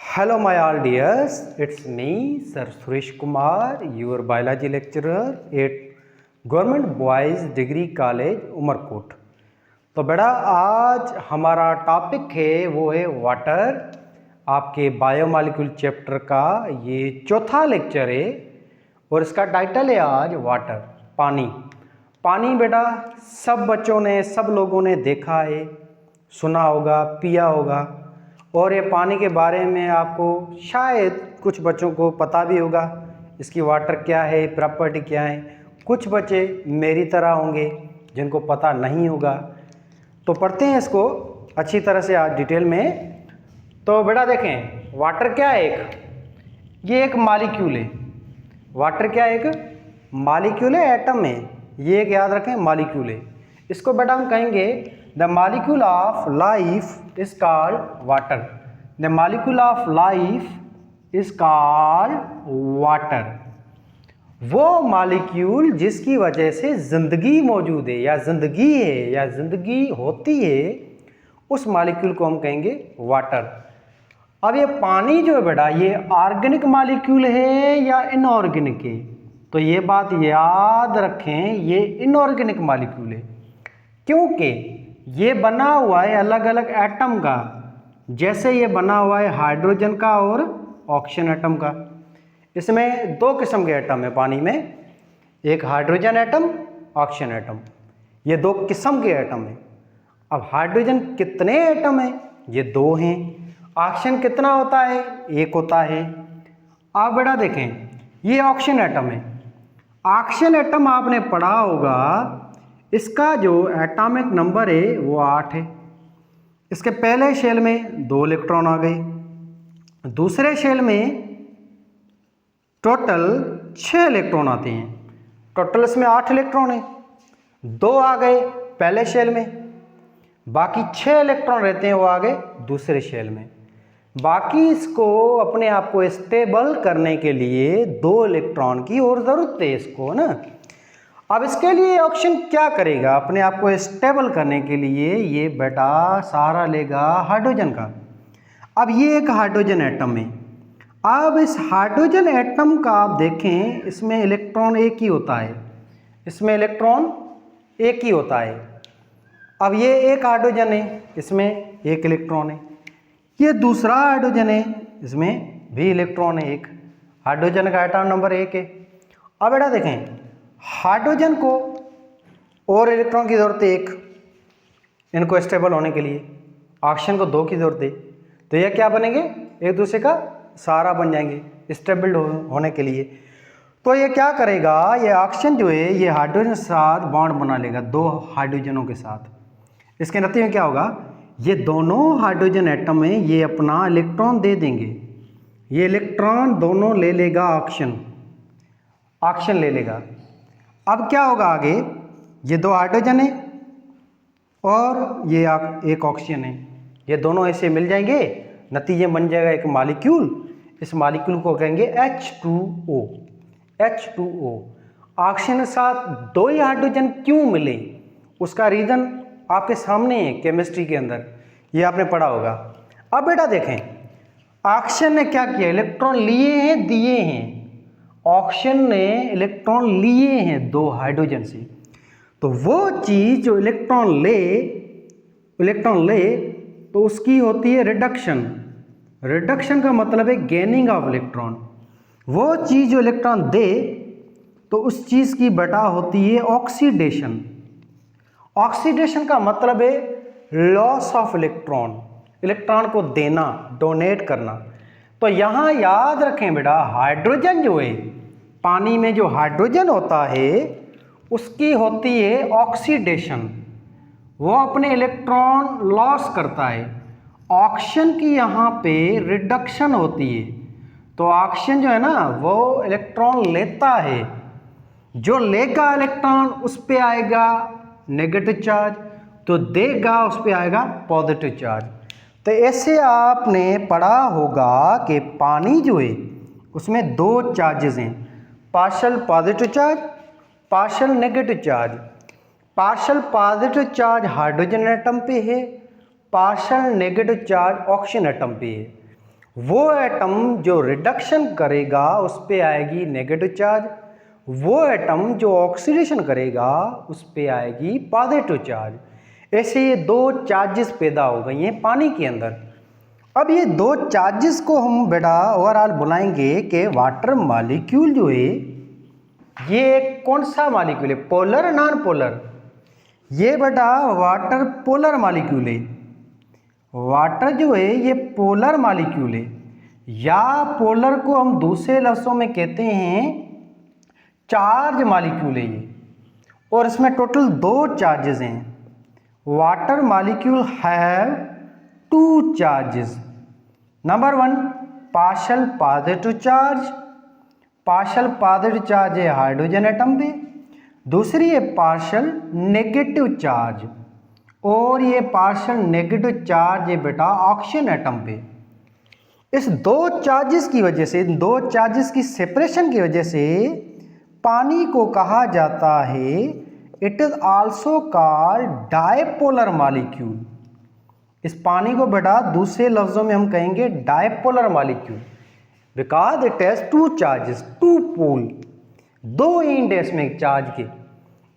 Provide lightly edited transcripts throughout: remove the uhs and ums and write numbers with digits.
Hello, my all dears. It's me, Sir Suresh Kumar, your biology lecturer at Government Boys Degree College, Umarkot. तो बेटा आज हमारा topic है वो है वाटर। आपके बायोमॉलिक्यूल चैप्टर का ये चौथा लेक्चर है और इसका टाइटल है आज वाटर, पानी। पानी बेटा सब बच्चों ने, सब लोगों ने देखा है, सुना होगा, पिया होगा। और ये पानी के बारे में आपको शायद कुछ बच्चों को पता भी होगा, इसकी वाटर क्या है, प्रॉपर्टी क्या है। कुछ बच्चे मेरी तरह होंगे जिनको पता नहीं होगा। तो पढ़ते हैं इसको अच्छी तरह से आज डिटेल में। तो बेटा देखें, वाटर क्या है, ये एक मॉलिक्यूल है। वाटर क्या है, एक मॉलिक्यूल है, एटम है। ये एक याद रखें मॉलिक्यूल है। इसको बेटा हम कहेंगे the molecule of life is called water. The molecule of life is called water. वो मॉलिक्यूल जिसकी वजह से जिंदगी मौजूद है या जिंदगी है या जिंदगी होती है, उस मॉलिक्यूल को हम कहेंगे वाटर। अब ये पानी जो है बेटा, ये ऑर्गेनिक मॉलिक्यूल है या इनऑर्गेनिक है? तो ये बात याद रखें, ये इनऑर्गेनिक मॉलिक्यूल है, क्योंकि ये बना हुआ है अलग अलग एटम का। जैसे ये बना हुआ है हाइड्रोजन का और ऑक्सीजन एटम का। इसमें दो किस्म के एटम है पानी में, एक हाइड्रोजन एटम, ऑक्सीजन एटम। ये दो किस्म के एटम है। अब हाइड्रोजन कितने एटम हैं? ये दो हैं। ऑक्सीजन कितना होता है? एक होता है। आप बेटा देखें, ये ऑक्सीजन एटम है। ऑक्सीजन एटम आपने पढ़ा होगा, इसका जो एटॉमिक नंबर है वो 8 है। इसके पहले शेल में 2 इलेक्ट्रॉन आ गए, दूसरे शेल में टोटल 6 इलेक्ट्रॉन आते हैं। टोटल इसमें 8 इलेक्ट्रॉन है, 2 आ गए पहले शेल में, बाकी 6 इलेक्ट्रॉन रहते हैं वो आ गए दूसरे शेल में। बाकी इसको अपने आप को स्टेबल करने के लिए 2 इलेक्ट्रॉन की और ज़रूरत है इसको ना। अब इसके लिए ऑक्सीजन क्या करेगा अपने आप को स्टेबल करने के लिए? ये बेटा सहारा लेगा हाइड्रोजन का। अब ये एक हाइड्रोजन एटम है। अब इस हाइड्रोजन एटम का आप देखें, इसमें इलेक्ट्रॉन एक ही होता है, इसमें इलेक्ट्रॉन एक ही होता है। अब ये एक हाइड्रोजन है, इसमें एक इलेक्ट्रॉन है। ये दूसरा हाइड्रोजन है, इसमें भी इलेक्ट्रॉन है एक। हाइड्रोजन का एटॉमिक नंबर 1 है। अब बेटा देखें, हाइड्रोजन को और इलेक्ट्रॉन की ज़रूरत है 1 इनको स्टेबल होने के लिए, ऑक्सीजन को 2 की ज़रूरत है। तो ये क्या बनेंगे? एक दूसरे का सहारा बन जाएंगे स्टेबल होने के लिए। तो ये क्या करेगा, ये ऑक्सीजन जो है ये हाइड्रोजन के साथ बॉन्ड बना लेगा 2 हाइड्रोजनों के साथ। इसके नतीजे में क्या होगा, ये दोनों हाइड्रोजन एटम में ये अपना इलेक्ट्रॉन दे देंगे। ये इलेक्ट्रॉन दोनों ले लेगा ऑक्सीजन, ऑक्सीजन ले लेगा। अब क्या होगा आगे, ये 2 हाइड्रोजन है और ये एक ऑक्सीजन है, ये दोनों ऐसे मिल जाएंगे, नतीजे बन जाएगा एक मॉलिक्यूल। इस मॉलिक्यूल को कहेंगे H2O। H2O। ऑक्सीजन के साथ 2 ही हाइड्रोजन क्यों मिले, उसका रीज़न आपके सामने है केमिस्ट्री के अंदर, ये आपने पढ़ा होगा। अब बेटा देखें, ऑक्सीजन ने क्या किया, इलेक्ट्रॉन लिए हैं, दिए हैं। ऑक्सीजन ने इलेक्ट्रॉन लिए हैं 2 हाइड्रोजन से। तो वो चीज़ जो इलेक्ट्रॉन ले तो उसकी होती है रिडक्शन। रिडक्शन का मतलब है गेनिंग ऑफ इलेक्ट्रॉन। वो चीज़ जो इलेक्ट्रॉन दे तो उस चीज़ की बेटा होती है ऑक्सीडेशन। ऑक्सीडेशन का मतलब है लॉस ऑफ इलेक्ट्रॉन, इलेक्ट्रॉन को देना, डोनेट करना। तो यहाँ याद रखें बेटा, हाइड्रोजन जो है, पानी में जो हाइड्रोजन होता है उसकी होती है ऑक्सीडेशन, वो अपने इलेक्ट्रॉन लॉस करता है। ऑक्सीजन की यहाँ पे रिडक्शन होती है। तो ऑक्सीजन जो है ना वो इलेक्ट्रॉन लेता है, जो लेगा इलेक्ट्रॉन उस पे आएगा नेगेटिव चार्ज, तो देगा उस पे आएगा पॉजिटिव चार्ज। तो ऐसे आपने पढ़ा होगा कि पानी जो है उसमें 2 चार्जेस हैं, partial positive charge, partial negative charge. Partial positive charge hydrogen atom पे है, partial negative charge oxygen atom पे है। वो एटम जो रिडक्शन करेगा उस पे आएगी नेगेटिव चार्ज, वो एटम जो ऑक्सीडेशन करेगा उस पे आएगी पॉजिटिव चार्ज। ऐसे ये दो चार्जेस पैदा हो गई हैं पानी के अंदर। अब ये दो चार्जेस को हम बेटा ओवरऑल बुलाएंगे कि वाटर मॉलिक्यूल जो है ये कौन सा मॉलिक्यूल है, पोलर नॉन पोलर? ये बेटा वाटर पोलर मॉलिक्यूल है। वाटर जो है ये पोलर मॉलिक्यूल है, या पोलर को हम दूसरे लफ्ज़ों में कहते हैं चार्ज मॉलिक्यूल है ये। और इसमें टोटल दो चार्जेस हैं। Water molecule have two charges. Number one partial positive charge, partial positive charge है हाइड्रोजन एटम पे, दूसरी है पार्शियल नेगेटिव चार्ज, और ये पार्शियल नेगेटिव चार्ज है बेटा ऑक्सीजन एटम पे। इस दो चार्जेस की वजह से, इन दो चार्जेस की सेपरेशन की वजह से पानी को कहा जाता है, it is also called dipolar molecule. इस पानी को बेटा दूसरे लफ्जों में हम कहेंगे dipolar molecule, because it has two charges, two pole, दो एंड है इसमें चार्ज के।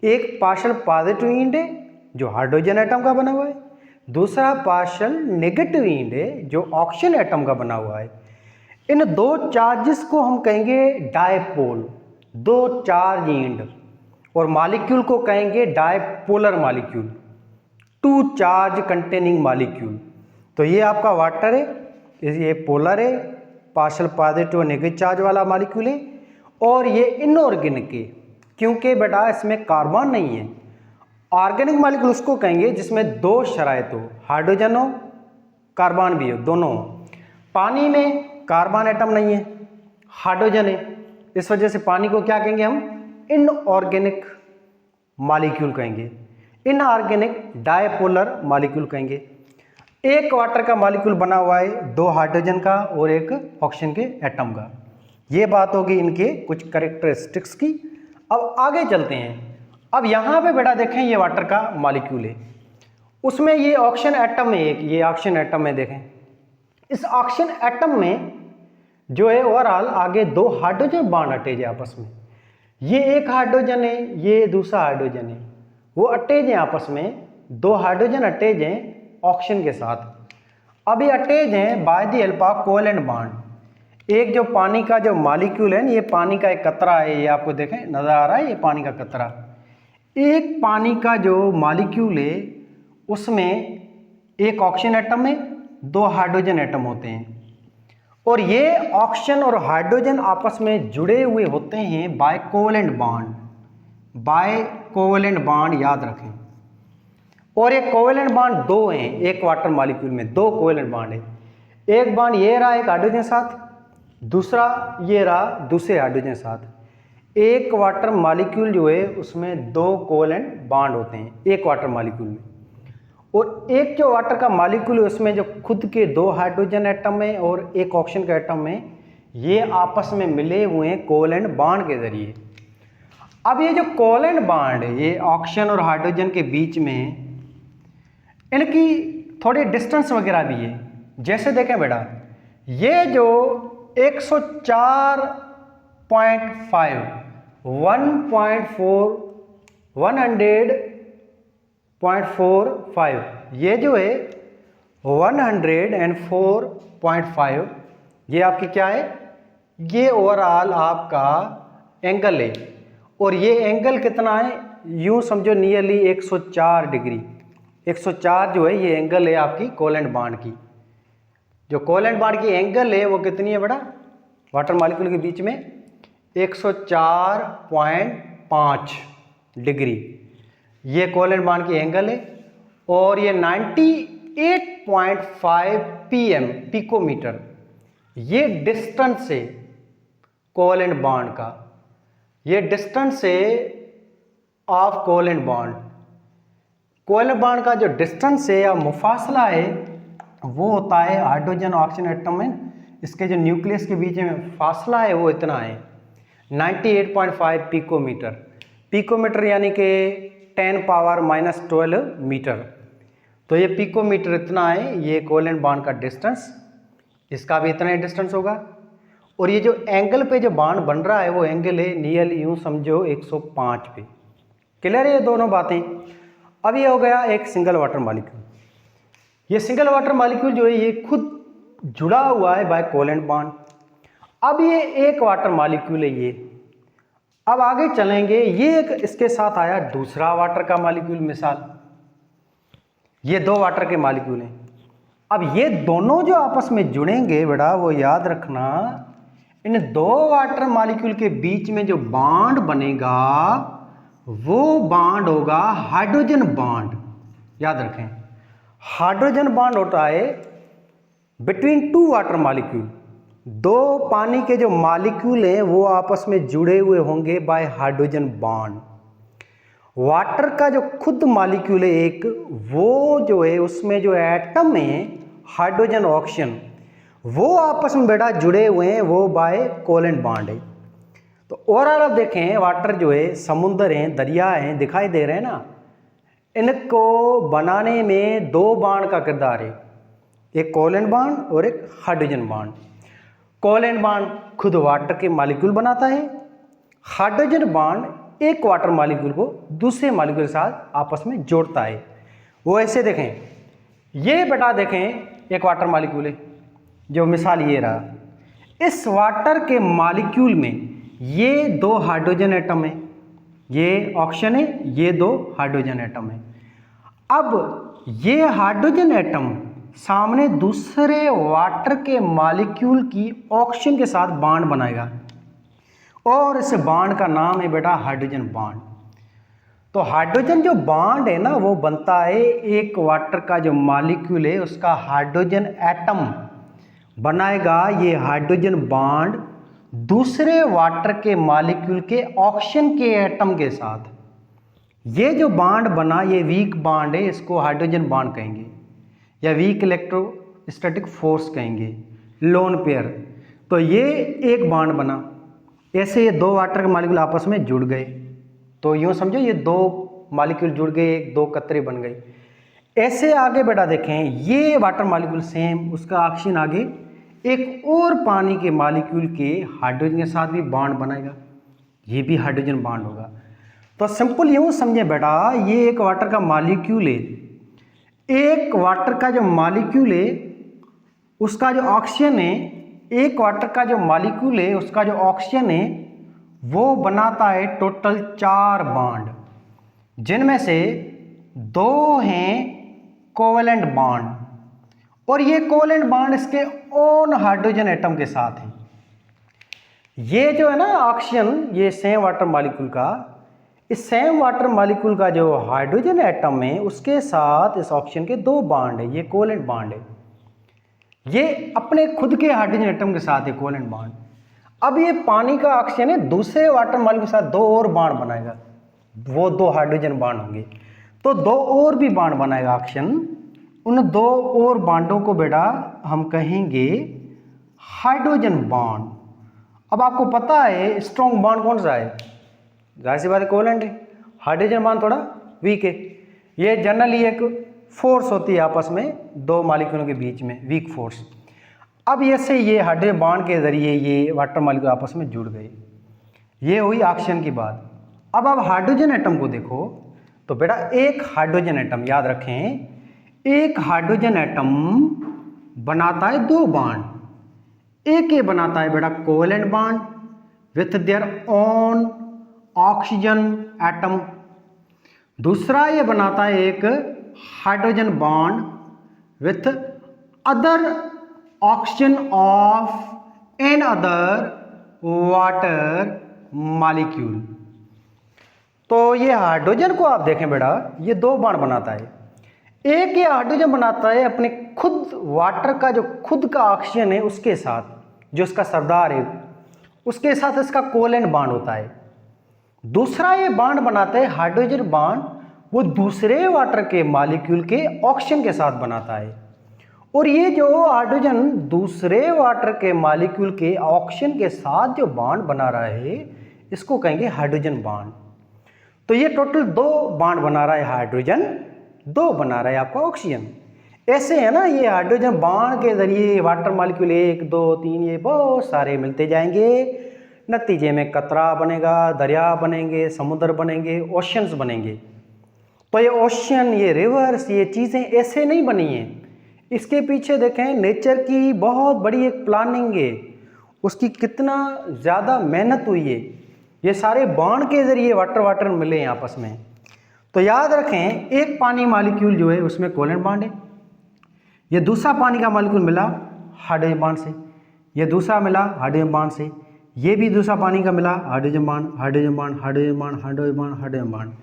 एक पार्शियल पॉजिटिव एंड है जो हाइड्रोजन एटम का बना हुआ है, दूसरा पार्शियल नेगेटिव एंड है जो ऑक्सीजन एटम का बना हुआ है। इन दो चार्जेस को हम कहेंगे डायपोल, दो चार्ज एंड, और मॉलिक्यूल को कहेंगे dipolar molecule, two charge containing molecule. तो ये आपका वाटर है, ये पोलर है, पार्शियल पॉजिटिव और नेगेटिव चार्ज वाला मॉलिक्यूल है, और ये इनऑर्गेनिक है क्योंकि बेटा इसमें कार्बन नहीं है। ऑर्गेनिक मॉलिक्यूल उसको कहेंगे जिसमें दो शराइत हो, हाइड्रोजन हो कार्बन भी हो, दोनों हो। पानी में कार्बन एटम नहीं है, हाइड्रोजन है, इस वजह से पानी को क्या कहेंगे हम, इनऑर्गेनिक मॉलिक्यूल कहेंगे, इनऑर्गेनिक डायपोलर मॉलिक्यूल कहेंगे। एक वाटर का मॉलिक्यूल बना हुआ है दो हाइड्रोजन का और एक ऑक्सीजन के एटम का। ये बात होगी इनके कुछ कैरेक्टरिस्टिक्स की। अब आगे चलते हैं। अब यहाँ पे बेटा देखें ये वाटर का मॉलिक्यूल है, उसमें ये ऑक्सीजन एटम है, एक ये ऑक्सीजन एटम है। देखें इस ऑक्सीजन एटम में जो है ओवरऑल आगे दो हाइड्रोजन बॉन्ड अटैच है आपस में। ये एक हाइड्रोजन है, ये दूसरा हाइड्रोजन है, वो अटैच हैं आपस में, दो हाइड्रोजन अटैच हैं ऑक्सीजन के साथ। अब ये अटैच हैं by the help of covalent bond. एक जो पानी का जो मॉलिक्यूल है, ये पानी का एक कतरा है, ये आपको देखें नजर आ रहा है, ये पानी का कतरा। एक पानी का जो मॉलिक्यूल है उसमें एक ऑक्सीजन एटम में दो हाइड्रोजन एटम होते हैं, और ये ऑक्सीजन और हाइड्रोजन आपस में जुड़े हुए होते हैं by covalent bond, by covalent bond याद रखें। और एक कोवेलेंट बॉन्ड दो हैं, एक वाटर मॉलिक्यूल में दो कोवेलेंट बॉन्ड है। एक बॉन्ड ये रहा एक हाइड्रोजन साथ, दूसरा ये रहा दूसरे हाइड्रोजन साथ। एक वाटर मॉलिक्यूल जो है उसमें दो कोवेलेंट बॉन्ड होते हैं एक वाटर मॉलिक्यूल में, और एक जो वाटर का मॉलिक्यूल है उसमें जो खुद के दो हाइड्रोजन एटम है और एक ऑक्सीजन का एटम है, ये आपस में मिले हुए हैं कोवेलेंट बॉन्ड के जरिए। अब ये जो कोवेलेंट बॉन्ड है ये ऑक्सीजन और हाइड्रोजन के बीच में, इनकी थोड़ी डिस्टेंस वगैरह भी है। जैसे देखें बेटा ये जो 104.5 100.45 ये जो है 104.5 ये आपकी क्या है, ये ओवरऑल आपका एंगल है, और ये एंगल कितना है, यूं समझो नियरली 104 डिग्री। 104 जो है ये एंगल है आपकी कोवेलेंट बॉन्ड की। जो कोवेलेंट बॉन्ड की एंगल है वो कितनी है बेटा, वाटर मॉलिक्यूल के बीच में 104.5 डिग्री ये कोवेलेंट बॉन्ड की एंगल है, और ये 98.5 pm पिकोमीटर ये डिस्टेंस है कोवेलेंट बॉन्ड का, ये डिस्टेंस है of covalent bond. Covalent bond का जो डिस्टेंस है या मुफासला है वो होता है हाइड्रोजन ऑक्सीजन एटम में, इसके जो न्यूक्लियस के बीच में फासला है वो इतना है 98.5 पिकोमीटर। पिकोमीटर यानी कि 10⁻⁻12 मीटर। तो ये पिकोमीटर इतना है ये कोवेलेंट बॉन्ड का डिस्टेंस। इसका भी इतना ही डिस्टेंस होगा। और ये जो एंगल पे जो बॉन्ड बन रहा है वो एंगल है नियर यूँ समझो 105 पे। क्लियर है ये दोनों बातें। अब ये हो गया एक सिंगल वाटर मॉलिक्यूल। ये सिंगल वाटर मॉलिक्यूल जो है ये खुद जुड़ा हुआ है बाय कोवेलेंट बॉन्ड। अब ये एक वाटर मॉलिक्यूल है ये। अब आगे चलेंगे, ये एक इसके साथ आया दूसरा वाटर का मॉलिक्यूल, मिसाल ये दो वाटर के मॉलिक्यूल हैं। अब ये दोनों जो आपस में जुड़ेंगे बेटा वो याद रखना, इन दो वाटर मॉलिक्यूल के बीच में जो बॉन्ड बनेगा वो बॉन्ड होगा हाइड्रोजन बॉन्ड। याद रखें, हाइड्रोजन बॉन्ड होता है बिटवीन टू वाटर मॉलिक्यूल। दो पानी के जो मॉलिक्यूल हैं वो आपस में जुड़े हुए होंगे बाय हाइड्रोजन बॉन्ड। वाटर का जो खुद मॉलिक्यूल है एक, वो जो है उसमें जो एटम है हाइड्रोजन ऑक्सीजन, वो आपस में बेटा जुड़े हुए हैं वो बाय कोवेलेंट बॉन्ड है। तो ओवरऑल आप देखें वाटर जो है, समुद्र हैं, दरिया हैं, दिखाई दे रहे हैं ना, इनको बनाने में दो बॉन्ड का किरदार है, एक कोवेलेंट बॉन्ड और एक हाइड्रोजन बॉन्ड। कोवेलेंट बॉन्ड खुद वाटर के मॉलिक्यूल बनाता है, हाइड्रोजन बॉन्ड एक वाटर मॉलिक्यूल को दूसरे मॉलिक्यूल के साथ आपस में जोड़ता है। वो ऐसे देखें, ये बेटा देखें एक वाटर मॉलिक्यूल है, जो मिसाल ये रहा। इस वाटर के मॉलिक्यूल में ये दो हाइड्रोजन एटम है, ये ऑक्सीजन है, ये दो हाइड्रोजन एटम है। अब ये हाइड्रोजन एटम सामने दूसरे वाटर के मॉलिक्यूल की ऑक्सीजन के साथ बॉन्ड बनाएगा और इस बॉन्ड का नाम है बेटा हाइड्रोजन बॉन्ड। तो हाइड्रोजन जो बॉन्ड है ना वो बनता है एक वाटर का जो मॉलिक्यूल है उसका हाइड्रोजन एटम बनाएगा ये हाइड्रोजन बॉन्ड दूसरे वाटर के मॉलिक्यूल के ऑक्सीजन के एटम के साथ। ये जो बॉन्ड बना ये वीक बॉन्ड है, इसको हाइड्रोजन बॉन्ड कहेंगे या वीक इलेक्ट्रोस्टैटिक फोर्स कहेंगे, लोन पेयर। तो ये एक बॉन्ड बना, ऐसे ये दो वाटर के मॉलिक्यूल आपस में जुड़ गए। तो यूँ समझो ये दो मॉलिक्यूल जुड़ गए, एक दो कतरे बन गए। ऐसे आगे बेटा देखें, ये वाटर मॉलिक्यूल सेम, उसका ऑक्सीजन आगे एक और पानी के मॉलिक्यूल के हाइड्रोजन के साथ भी बॉन्ड बनाएगा, ये भी हाइड्रोजन बॉन्ड होगा। तो सिंपल यूँ समझे बेटा, ये एक वाटर का मॉलिक्यूल है, एक वाटर का जो मॉलिक्यूल है उसका जो ऑक्सीजन है, एक वाटर का जो मॉलिक्यूल है उसका जो ऑक्सीजन है वो बनाता है टोटल 4 बॉन्ड, जिनमें से 2 हैं कोवेलेंट बॉन्ड और ये कोवेलेंट बॉन्ड इसके ओन हाइड्रोजन एटम के साथ है। ये जो है ना ऑक्सीजन, ये सेम वाटर मॉलिक्यूल का, इस सेम वाटर मॉलिक्यूल का जो हाइड्रोजन एटम है उसके साथ इस ऑक्सीजन के 2 बॉन्ड है, ये कोवेलेंट बॉन्ड है। ये अपने खुद के हाइड्रोजन एटम के साथ है कोवेलेंट बॉन्ड। अब ये पानी का ऑक्सीजन है, दूसरे वाटर मॉलिक्यूल के साथ 2 और बॉन्ड बनाएगा, वो 2 हाइड्रोजन बॉन्ड होंगे। तो 2 और भी बॉन्ड बनाएगा ऑक्सीजन, उन 2 और बॉन्डों को बेटा हम कहेंगे हाइड्रोजन बॉन्ड। अब आपको पता है स्ट्रॉन्ग बॉन्ड कौन सा है, जाहिर सी बात है कोवेलेंट है। हाइड्रोजन बॉन्ड थोड़ा वीक है। ये जनरली एक फोर्स होती है आपस में 2 मॉलिक्यूलों के बीच में, वीक फोर्स। अब ऐसे ये हाइड्रोजन बॉन्ड के जरिए ये वाटर मॉलिक्यूल आपस में जुड़ गए, ये हुई ऑक्सीजन की बात। अब आप हाइड्रोजन एटम को देखो तो बेटा एक हाइड्रोजन एटम, याद रखें, एक हाइड्रोजन एटम बनाता है 2 बॉन्ड। एक ये बनाता है बेटा covalent bond with their own oxygen atom, दूसरा ये बनाता है एक hydrogen bond with other oxygen of an other water molecule. तो ये हाइड्रोजन को आप देखें बेटा, ये 2 बॉन्ड बनाता है। एक ये हाइड्रोजन बनाता है अपने खुद वाटर का जो खुद का ऑक्सीजन है उसके साथ, जो उसका सरदार है उसके साथ इसका कोवेलेंट बॉन्ड होता है। दूसरा ये बॉन्ड बनाता है हाइड्रोजन बॉन्ड, वो दूसरे वाटर के मॉलिक्यूल के ऑक्सीजन के साथ बनाता है। और ये जो हाइड्रोजन दूसरे वाटर के मॉलिक्यूल के ऑक्सीजन के साथ जो बॉन्ड बना रहा है इसको कहेंगे हाइड्रोजन बॉन्ड। तो ये टोटल 2 बॉन्ड बना रहा है हाइड्रोजन, 2 बना रहा है आपका ऑक्सीजन। ऐसे है ना, ये हाइड्रोजन बॉन्ड के जरिए वाटर मॉलिक्यूल 1 2 3 ये बहुत सारे मिलते जाएंगे, नतीजे में कतरा बनेगा, दरिया बनेंगे, समुद्र बनेंगे, ओशियंस बनेंगे। तो ये ओशियन, ये रिवर्स, ये चीज़ें ऐसे नहीं बनी हैं। इसके पीछे देखें नेचर की बहुत बड़ी एक प्लानिंग है, उसकी कितना ज़्यादा मेहनत हुई है। ये सारे बॉन्ड के जरिए वाटर मिले हैं आपस में। तो याद रखें, एक पानी मॉलिक्यूल जो है उसमें कोवेलेंट बॉन्ड है, ये दूसरा पानी का मॉलिक्यूल मिला हाइड्रोजन बॉन्ड से, ये दूसरा मिला हाइड्रोजन बॉन्ड से, ये भी दूसरा पानी का मिला hydrogen bond, hydrogen bond, hydrogen bond, hydrogen bond, hydrogen bond.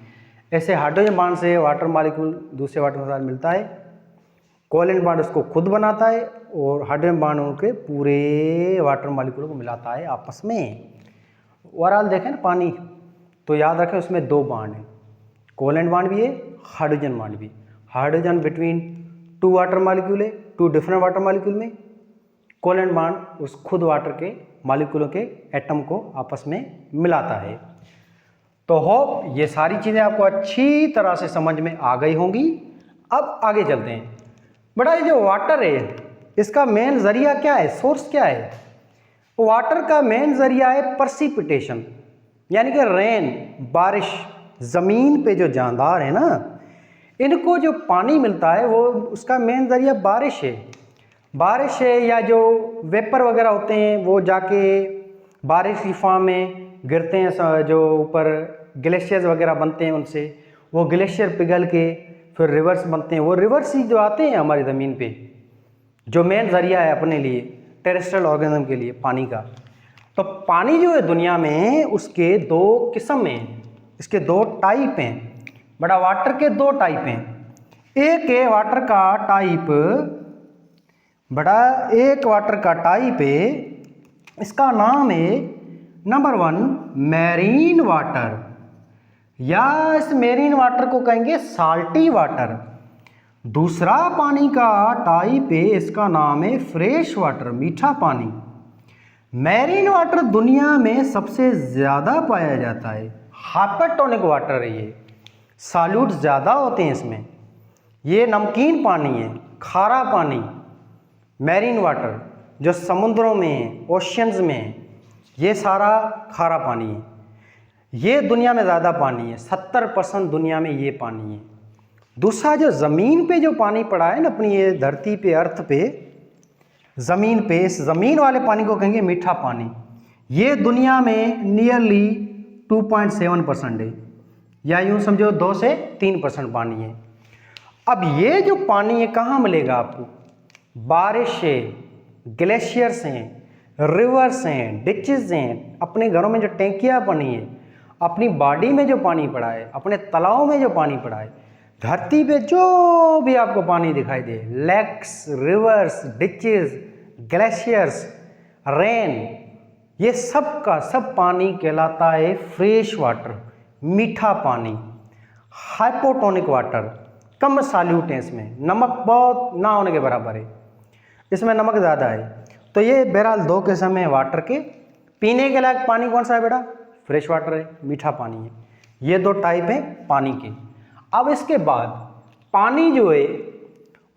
ऐसे हाइड्रोजन बॉन्ड से वाटर मॉलिक्यूल दूसरे वाटर के साथ मिलता है, कोवेलेंट बॉन्ड उसको खुद बनाता है और हाइड्रोजन बॉन्ड के पूरे वाटर मॉलिक्यूल को मिलाता है आपस में। ओवरऑल देखें ना पानी, तो याद रखें उसमें 2 बॉन्ड हैं, कोवेलेंट बॉन्ड भी है, हाइड्रोजन बॉन्ड भी। हाइड्रोजन बिटवीन 2 वाटर मॉलिक्यूल है, 2 डिफरेंट वाटर मॉलिक्यूल में, कोवेलेंट बॉन्ड उस खुद वाटर के मॉलिक्यूलों के एटम को आपस में मिलाता है। तो होप ये सारी चीज़ें आपको अच्छी तरह से समझ में आ गई होंगी। अब आगे चलते हैं। बड़ा ये जो वाटर है इसका मेन जरिया क्या है, सोर्स क्या है? वाटर का मेन जरिया है परसिपिटेशन, यानी कि रेन, बारिश। ज़मीन पे जो जानदार है ना, इनको जो पानी मिलता है वो उसका मेन जरिया बारिश है। बारिश है या जो वेपर वगैरह होते हैं वो जाके बारिश की फॉर्म में गिरते हैं, जो ऊपर ग्लेशियर्स वगैरह बनते हैं उनसे, वो ग्लेशियर पिघल के फिर रिवर्स बनते हैं। वो रिवर्स ही जो आते हैं हमारी ज़मीन पे, जो मेन ज़रिया है अपने लिए टेरेस्ट्रियल ऑर्गेनिज्म के लिए पानी का। तो पानी जो है दुनिया में उसके 2 किस्म हैं, इसके 2 टाइप हैं। बड़ा वाटर के 2 टाइप हैं। एक है वाटर का टाइप, बड़ा एक वाटर का टाइप है, इसका नाम है नंबर 1 मैरीन वाटर, या इस मैरीन वाटर को कहेंगे साल्टी वाटर। दूसरा पानी का टाइप है, इसका नाम है फ्रेश वाटर, मीठा पानी। मैरीन वाटर दुनिया में सबसे ज़्यादा पाया जाता है, हाइपरटोनिक वाटर है ये, सॉल्यूट ज़्यादा होते हैं इसमें, ये नमकीन पानी है, खारा पानी। मैरीन वाटर जो समुद्रों में, ओशियंस में, ये सारा खारा पानी है। ये दुनिया में ज़्यादा पानी है, 70% दुनिया में ये पानी है। दूसरा जो ज़मीन पे जो पानी पड़ा है ना अपनी ये धरती पे, अर्थ पे, ज़मीन पे, इस ज़मीन वाले पानी को कहेंगे मीठा पानी। ये दुनिया में नियरली 2.7% है, या यूँ समझो 2 से 3% पानी है। अब ये जो पानी है कहाँ मिलेगा आपको? बारिश है, ग्लेशियर्स हैं, रिवर्स हैं, डिचेस हैं, अपने घरों में जो टैंकियाँ बनी है, अपनी बॉडी में जो पानी पड़ा है, अपने तालाबों में जो पानी पड़ा है, धरती पे जो भी आपको पानी दिखाई दे, lakes, rivers, ditches, glaciers, rain, ये सब का सब पानी कहलाता है फ्रेश वाटर, मीठा पानी, हाइपोटोनिक वाटर। कम सॉल्यूट है इसमें, नमक बहुत ना होने के बराबर है, इसमें नमक ज़्यादा है। तो ये बहरहाल 2 किस्म है वाटर के। पीने के लायक पानी कौन सा है बेटा? फ्रेश वाटर है, मीठा पानी है। ये 2 टाइप है पानी के। अब इसके बाद पानी जो है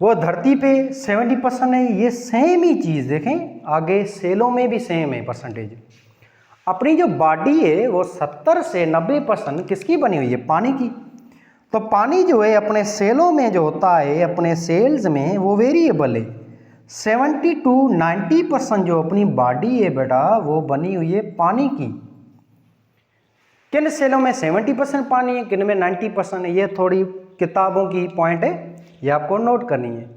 वो धरती पे 70% है, ये सेम ही चीज़ देखें आगे सेलों में भी सेम है परसेंटेज। अपनी जो बॉडी है वो 70 से 90% किसकी बनी हुई है? पानी की। तो पानी जो है अपने सेलों में जो होता है, अपने सेल्स में, वो वेरिएबल है। 70 to 90% जो अपनी बॉडी है बेटा वो बनी हुई है पानी की। किन सेलों में 70% पानी है, किन में 90% है। ये थोड़ी किताबों की पॉइंट है, ये आपको नोट करनी है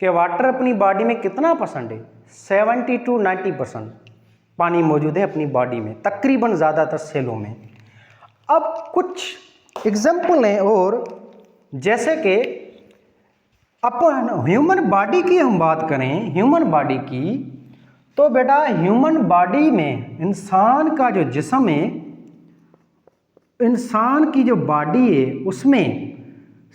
कि वाटर अपनी बॉडी में कितना परसेंट है। 70 to 90% पानी मौजूद है अपनी बॉडी में, तकरीबन ज़्यादातर सेलों में। अब कुछ एग्जाम्पल हैं और, जैसे कि अपन ह्यूमन बॉडी की हम बात करें, ह्यूमन बॉडी की, तो बेटा ह्यूमन बॉडी में इंसान का जो जिस्म है, इंसान की जो बॉडी है उसमें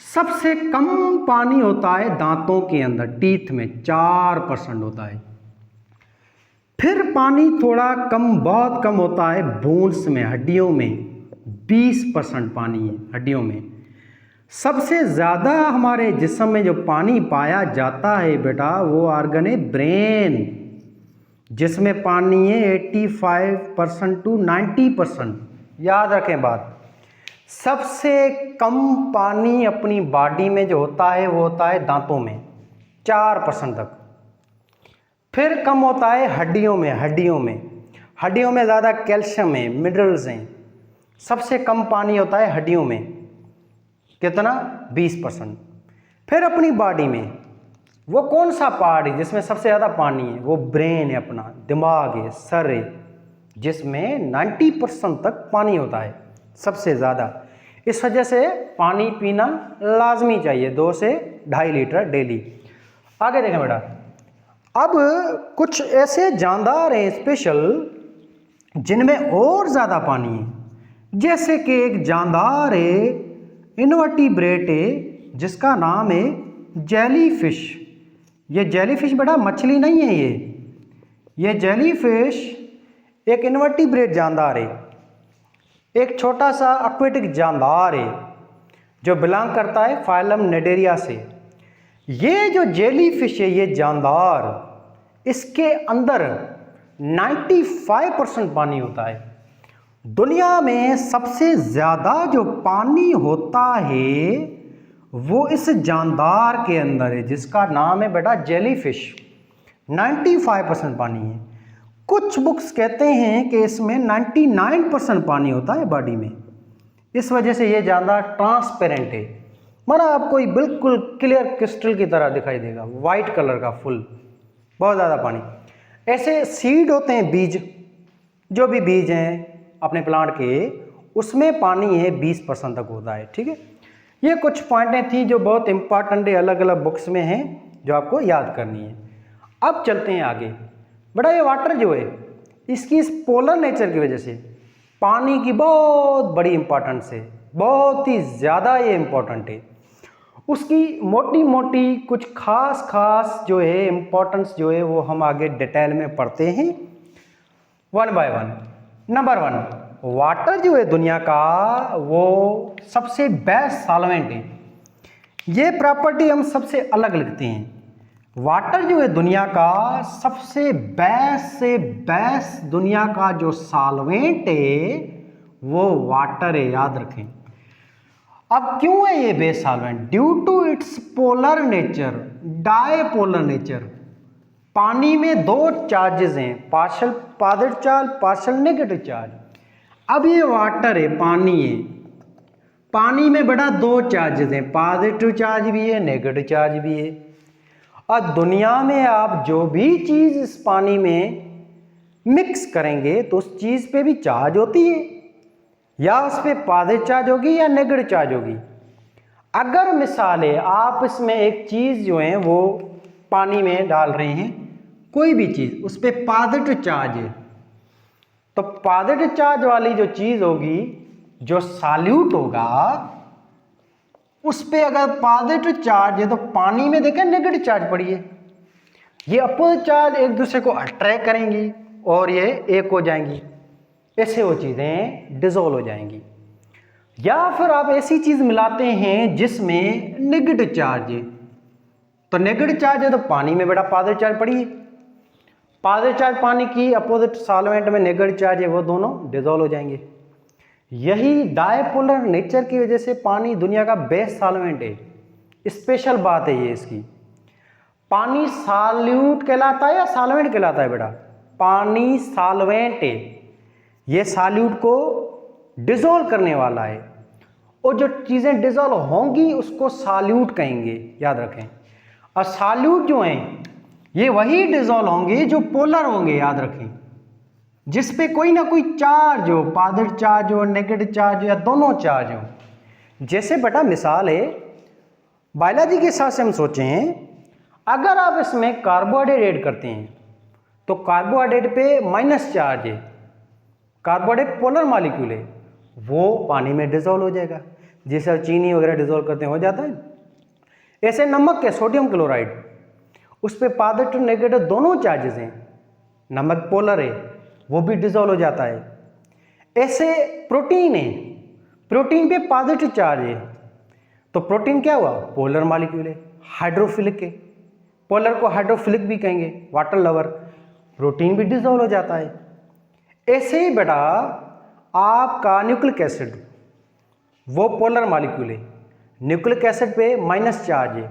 सबसे कम पानी होता है दांतों के अंदर, टीथ में 4% होता है। फिर पानी थोड़ा कम, बहुत कम होता है बोन्स में, हड्डियों में, 20% पानी है हड्डियों में। सबसे ज़्यादा हमारे जिस्म में जो पानी पाया जाता है बेटा वो ऑर्गन है ब्रेन, जिसमें पानी है 85% टू 90%। याद रखें बात, सबसे कम पानी अपनी बॉडी में जो होता है वो होता है दांतों में 4% तक, फिर कम होता है हड्डियों में। हड्डियों में ज़्यादा कैल्शियम है, मिनरल्स हैं। सबसे कम पानी होता है हड्डियों में, कितना? 20%। फिर अपनी बॉडी में वो कौन सा पार्ट है जिसमें सबसे ज़्यादा पानी है? वो ब्रेन है, अपना दिमाग है, सर है, जिसमें 90% तक पानी होता है सबसे ज़्यादा। इस वजह से पानी पीना लाजमी चाहिए, 2 से 2.5 लीटर डेली। आगे देखें बेटा, अब कुछ ऐसे जानदार हैं स्पेशल जिनमें और ज़्यादा पानी है, जैसे कि एक जानदार है इनवर्टिब्रेट है जिसका नाम है जेलीफिश। ये जेलीफिश बेटा मछली नहीं है, ये जेलीफिश एक इनवर्टिब्रेट जानदार है, एक छोटा सा एक्वेटिक जानदार है जो बिलोंग करता है फाइलम निडेरिया से। ये जो जेलीफिश है, ये जानदार, इसके अंदर 95% पानी होता है। दुनिया में सबसे ज़्यादा जो पानी होता है वो इस जानदार के अंदर है जिसका नाम है बेटा जेलीफिश। 95% पानी है। कुछ बुक्स कहते हैं कि इसमें 99% पानी होता है बॉडी में। इस वजह से ये जानदार ट्रांसपेरेंट है, माना आपको बिल्कुल क्लियर क्रिस्टल की तरह दिखाई देगा, वाइट कलर का फुल, बहुत ज़्यादा पानी। ऐसे सीड होते हैं, बीज, जो भी बीज हैं अपने प्लांट के, उसमें पानी है 20% तक होता है। ठीक है, ये कुछ पॉइंटें थी जो बहुत इंपॉर्टेंट है, अलग अलग बुक्स में हैं जो आपको याद करनी है। अब चलते हैं आगे। बड़ा ये वाटर जो है, इसकी इस पोलर नेचर की वजह से पानी की बहुत बड़ी इंपॉर्टेंस है, बहुत ही ज़्यादा ये इम्पोर्टेंट है। उसकी मोटी मोटी कुछ खास जो है इम्पोर्टेंस जो है वो हम आगे डिटेल में पढ़ते हैं one by one. Number 1, water जो है दुनिया का वो सबसे बेस्ट सॉल्वेंट है। ये प्रॉपर्टी हम सबसे अलग लिखते हैं। वाटर जो है दुनिया का सबसे बेस्ट से बेस्ट, दुनिया का जो सॉल्वेंट है वो वाटर है, याद रखें। अब क्यों है ये best solvent? Due to its polar nature, dipolar nature. पानी में 2 चार्जेस हैं, partial positive charge, partial negative charge. अब ये वाटर है, पानी है, पानी में बड़ा 2 चार्जेस हैं, पॉजिटिव चार्ज भी है, नेगेटिव चार्ज भी है। और दुनिया में आप जो भी चीज़ इस पानी में मिक्स करेंगे तो उस चीज़ पे भी चार्ज होती है, या उस पर पॉजिटिव चार्ज होगी या नेगेटिव चार्ज होगी। अगर मिसाल है आप इसमें एक चीज़ जो है वो पानी में डाल रहे हैं, कोई भी चीज़, उस पर पॉजिटिव चार्ज है, तो पॉजिटिव चार्ज वाली जो चीज़ होगी, जो सॉल्यूट होगा, उस पर अगर पॉजिटिव चार्ज है तो पानी में देखें नेगेटिव चार्ज पड़ी है, ये अपोजिट चार्ज एक दूसरे को अट्रैक्ट करेंगी और ये एक हो जाएंगी, ऐसे वो चीज़ें डिसॉल्व हो जाएंगी। या फिर आप ऐसी चीज़ मिलाते हैं जिसमें नेगेटिव चार्ज है, तो नेगेटिव चार्ज है तो पानी में बड़ा पॉजिटिव चार्ज पड़ी है, पॉजिटिव चार्ज पानी की, अपोजिट सॉल्वेंट में नेगेटिव चार्ज है, वो दोनों डिसॉल्व हो जाएंगे। यही डायपोलर नेचर की वजह से पानी दुनिया का बेस्ट सॉल्वेंट है। स्पेशल बात है ये इसकी। पानी सॉल्यूट कहलाता है या सॉल्वेंट कहलाता है बेटा? पानी सॉल्वेंट है, ये सॉल्यूट को डिसॉल्व करने वाला है, और जो चीज़ें डिसॉल्व होंगी उसको सॉल्यूट कहेंगे, याद रखें। और सॉल्यूट जो हैं ये वही डिसॉल्व होंगे जो पोलर होंगे, याद रखें, जिस पे कोई ना कोई चार्ज हो, पॉजिटिव चार्ज हो, नेगेटिव चार्ज हो, या दोनों चार्ज हो। जैसे बेटा मिसाल है, बायोलॉजी के हिसाब से हम सोचें, अगर आप इसमें कार्बोहाइड्रेट ऐड करते हैं तो कार्बोहाइड्रेट पे माइनस चार्ज है, कार्बोहाइड्रेट पोलर मॉलिक्यूल है, वो पानी में डिसॉल्व हो जाएगा, जैसे चीनी वगैरह डिसॉल्व करते हैं हो जाता है। ऐसे नमक के सोडियम क्लोराइड, उस पर पॉजिटिव नेगेटिव दोनों चार्जेस हैं, नमक पोलर है, वो भी डिसॉल्व हो जाता है। ऐसे प्रोटीन है, प्रोटीन पे पॉजिटिव चार्ज है, तो प्रोटीन क्या हुआ, पोलर मॉलिक्यूल है, हाइड्रोफिलिक है, पोलर को हाइड्रोफिलिक भी कहेंगे, वाटर लवर, प्रोटीन भी डिसॉल्व हो जाता है। ऐसे ही बेटा आपका न्यूक्लिक एसिड, वो पोलर मॉलिक्यूल है, न्यूक्लिक एसिड पे माइनस चार्ज है,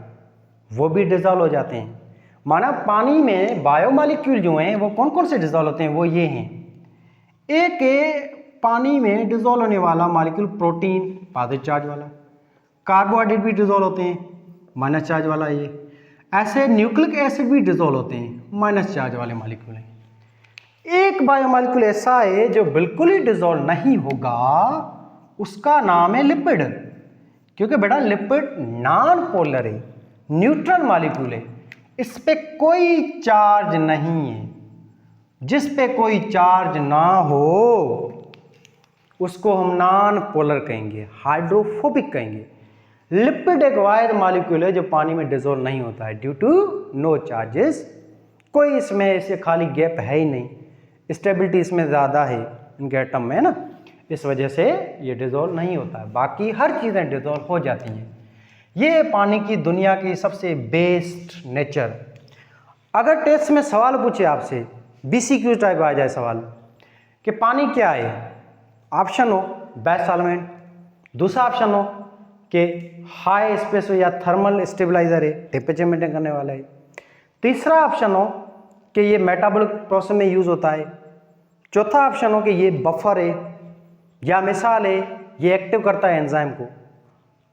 वो भी डिसॉल्व हो जाते हैं। माना पानी में बायोमॉलिक्यूल जो हैं वो कौन कौन से डिसॉल्व होते हैं, वो ये हैं। एक है पानी में डिसॉल्व होने वाला मॉलिक्यूल प्रोटीन, पॉजिटिव चार्ज वाला, कार्बोहाइड्रेट भी डिसॉल्व होते हैं, माइनस चार्ज वाला ये। ऐसे न्यूक्लिक एसिड भी डिसॉल्व होते हैं, माइनस चार्ज वाले मॉलिक्यूल हैं। एक बायोमॉलिक्यूल ऐसा है जो बिल्कुल ही डिसॉल्व नहीं होगा, उसका नाम है लिपिड। क्योंकि बेटा लिपिड नॉन पोलर है, न्यूट्रल मॉलिक्यूल है, इस पे कोई चार्ज नहीं है। जिस पे कोई चार्ज ना हो उसको हम नॉन पोलर कहेंगे, हाइड्रोफोबिक कहेंगे। लिपिड एक वायद मॉलिक्यूल है जो पानी में डिसॉल्व नहीं होता है ड्यू टू नो चार्जेस। कोई इसमें ऐसे खाली गैप है ही नहीं, स्टेबिलिटी इसमें ज़्यादा है इनके एटम में ना, इस वजह से ये डिसॉल्व नहीं होता है। बाकी हर चीज़ें डिसॉल्व हो जाती हैं। ये पानी की दुनिया की सबसे बेस्ट नेचर। अगर टेस्ट में सवाल पूछे आपसे, BCQ टाइप आ जाए सवाल कि पानी क्या है, ऑप्शन हो बेस्ट सॉल्वेंट, दूसरा ऑप्शन हो कि हाई स्पेस या थर्मल स्टेबलाइजर है, टेम्परेचर मेंटेन करने वाला है, तीसरा ऑप्शन हो कि ये मेटाबॉलिक प्रोसेस में यूज़ होता है, चौथा ऑप्शन हो कि ये बफर है, या मिसाल है ये एक्टिव करता है एंजाइम को।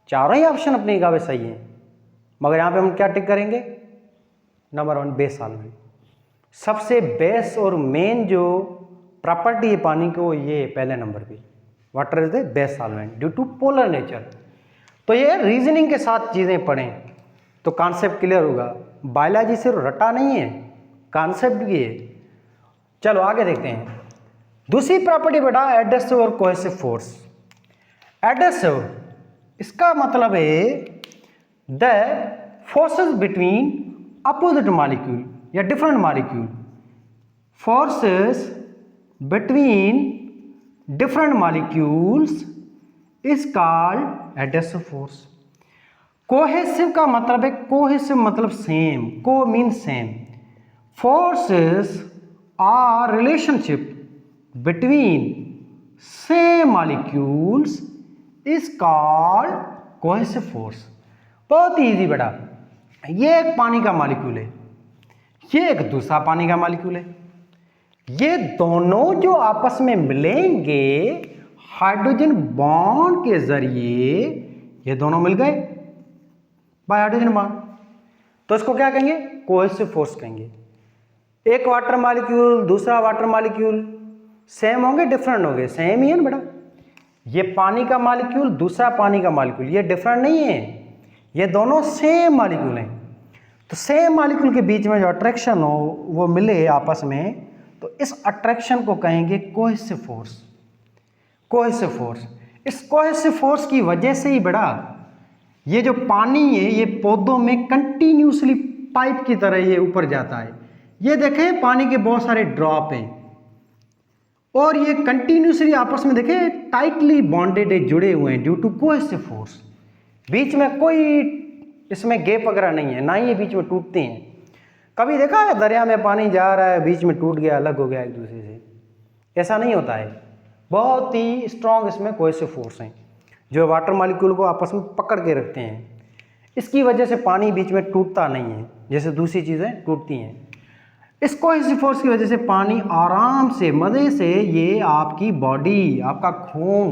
चारों ही ऑप्शन अपनी जगह पे सही हैं, मगर यहाँ पे हम क्या टिक करेंगे, नंबर 1 बेस्ट सॉल्वेंट। सबसे बेस्ट और मेन जो प्रॉपर्टी है पानी को ये है पहले नंबर पे, water is the best solvent due to polar nature. तो ये रीजनिंग के साथ चीज़ें पढ़ें तो कॉन्सेप्ट क्लियर होगा। बायोलॉजी सिर्फ रटा नहीं है, कॉन्सेप्ट भी है। चलो आगे देखते हैं। दूसरी प्रॉपर्टी बेटा एडहेसिव और कोहेसिव फोर्स। एडहेसिव इसका मतलब है the forces between opposite molecule या different molecule, forces between different molecules is called adhesive force. Cohesive का मतलब है, कोहेसिव मतलब same, co mean same, forces are relationship between same molecules is called cohesive force. बहुत ही easy बेटा, ये एक पानी का मॉलिक्यूल है, ये एक दूसरा पानी का मॉलिक्यूल है, ये दोनों जो आपस में मिलेंगे हाइड्रोजन बॉन्ड के जरिए, ये दोनों मिल गए बाय हाइड्रोजन बॉन्ड, तो इसको क्या कहेंगे, कोहेसिव फोर्स कहेंगे। एक वाटर मॉलिक्यूल दूसरा वाटर मॉलिक्यूल सेम होंगे डिफरेंट होंगे, सेम ही है ना बेटा। ये पानी का मॉलिक्यूल दूसरा पानी का मॉलिक्यूल, ये डिफरेंट नहीं है, ये दोनों सेम मॉलिक्यूल हैं। तो सेम मॉलिक्यूल के बीच में जो अट्रैक्शन हो वो मिले आपस में, तो इस अट्रैक्शन को कहेंगे कोहेसिव फोर्स। कोहेसिव फोर्स, इस कोहेसिव फोर्स की वजह से ही बेटा ये जो पानी है ये पौधों में कंटिन्यूसली पाइप की तरह ये ऊपर जाता है। ये देखें पानी के बहुत सारे ड्रॉप हैं और ये कंटिन्यूसली आपस में देखें टाइटली बॉन्डेड है, जुड़े हुए हैं ड्यू टू कोहेसिव फोर्स। बीच में कोई इसमें गैप वगैरह नहीं है, ना ही ये बीच में टूटते हैं। कभी देखा है दरिया में पानी जा रहा है बीच में टूट गया, अलग हो गया एक दूसरे से, ऐसा नहीं होता है। बहुत ही स्ट्रॉन्ग इसमें कोहेसिव फोर्स हैं जो वाटर मॉलिक्यूल को आपस में पकड़ के रखते हैं। इसकी वजह से पानी बीच में टूटता नहीं है जैसे दूसरी चीज़ें टूटती हैं। इस कोहेसिव फोर्स की वजह से पानी आराम से मज़े से ये आपकी बॉडी, आपका खून,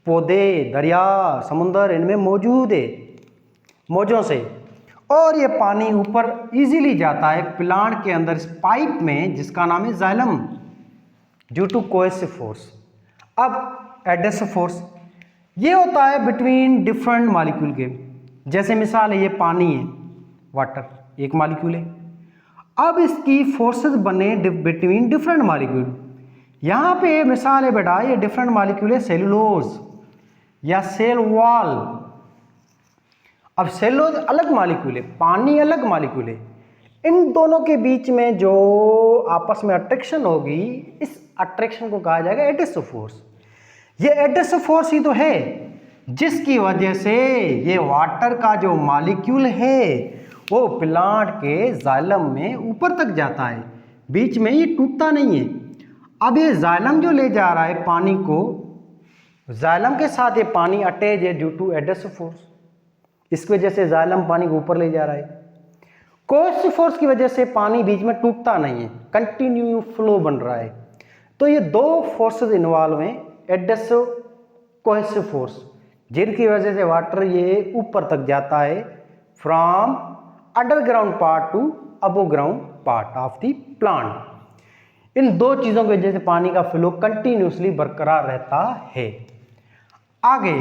पौधे, दरिया, समुंदर इनमें मौजूद है मौजों से, और ये पानी ऊपर इजीली जाता है प्लांट के अंदर इस पाइप में जिसका नाम है xylem due to cohesive force. अब एडहेसिव फोर्स ये होता है बिटवीन डिफरेंट मॉलिक्यूल के, जैसे मिसाल है ये पानी है, वाटर एक मॉलिक्यूल है। अब इसकी फोर्सेस बने बिटवीन डिफरेंट मॉलिक्यूल। यहाँ पे मिसाल है बेटा ये डिफरेंट मॉलिक्यूल है सेलुलोज या सेल वॉल। अब सेलुलोज अलग मॉलिक्यूल है, पानी अलग मॉलिक्यूल है, इन दोनों के बीच में जो आपस में अट्रैक्शन होगी इस अट्रैक्शन को कहा जाएगा एडहेसिव फोर्स। ये एडहेसिव फोर्स ही तो है जिसकी वजह से ये वाटर का जो मॉलिक्यूल है वो प्लांट के जाइलम में ऊपर तक जाता है, बीच में ये टूटता नहीं है। अब ये जाइलम जो ले जा रहा है पानी को, जाइलम के साथ ये पानी अटैच है ड्यू टू एडहेसिव फोर्स, इसकी वजह से जाइलम पानी को ऊपर ले जा रहा है। कोहेसिव फोर्स की वजह से पानी बीच में टूटता नहीं है, कंटिन्यू फ्लो बन रहा है। तो ये दो फोर्सेस इन्वॉल्व हैं, एडहेसिव, कोहेसिव फोर्स, जिनकी वजह से वाटर ये ऊपर तक जाता है from underground part to above ground part of the plant. इन दो चीजों की वजह से पानी का फ्लो कंटिन्यूसली बरकरार रहता है। आगे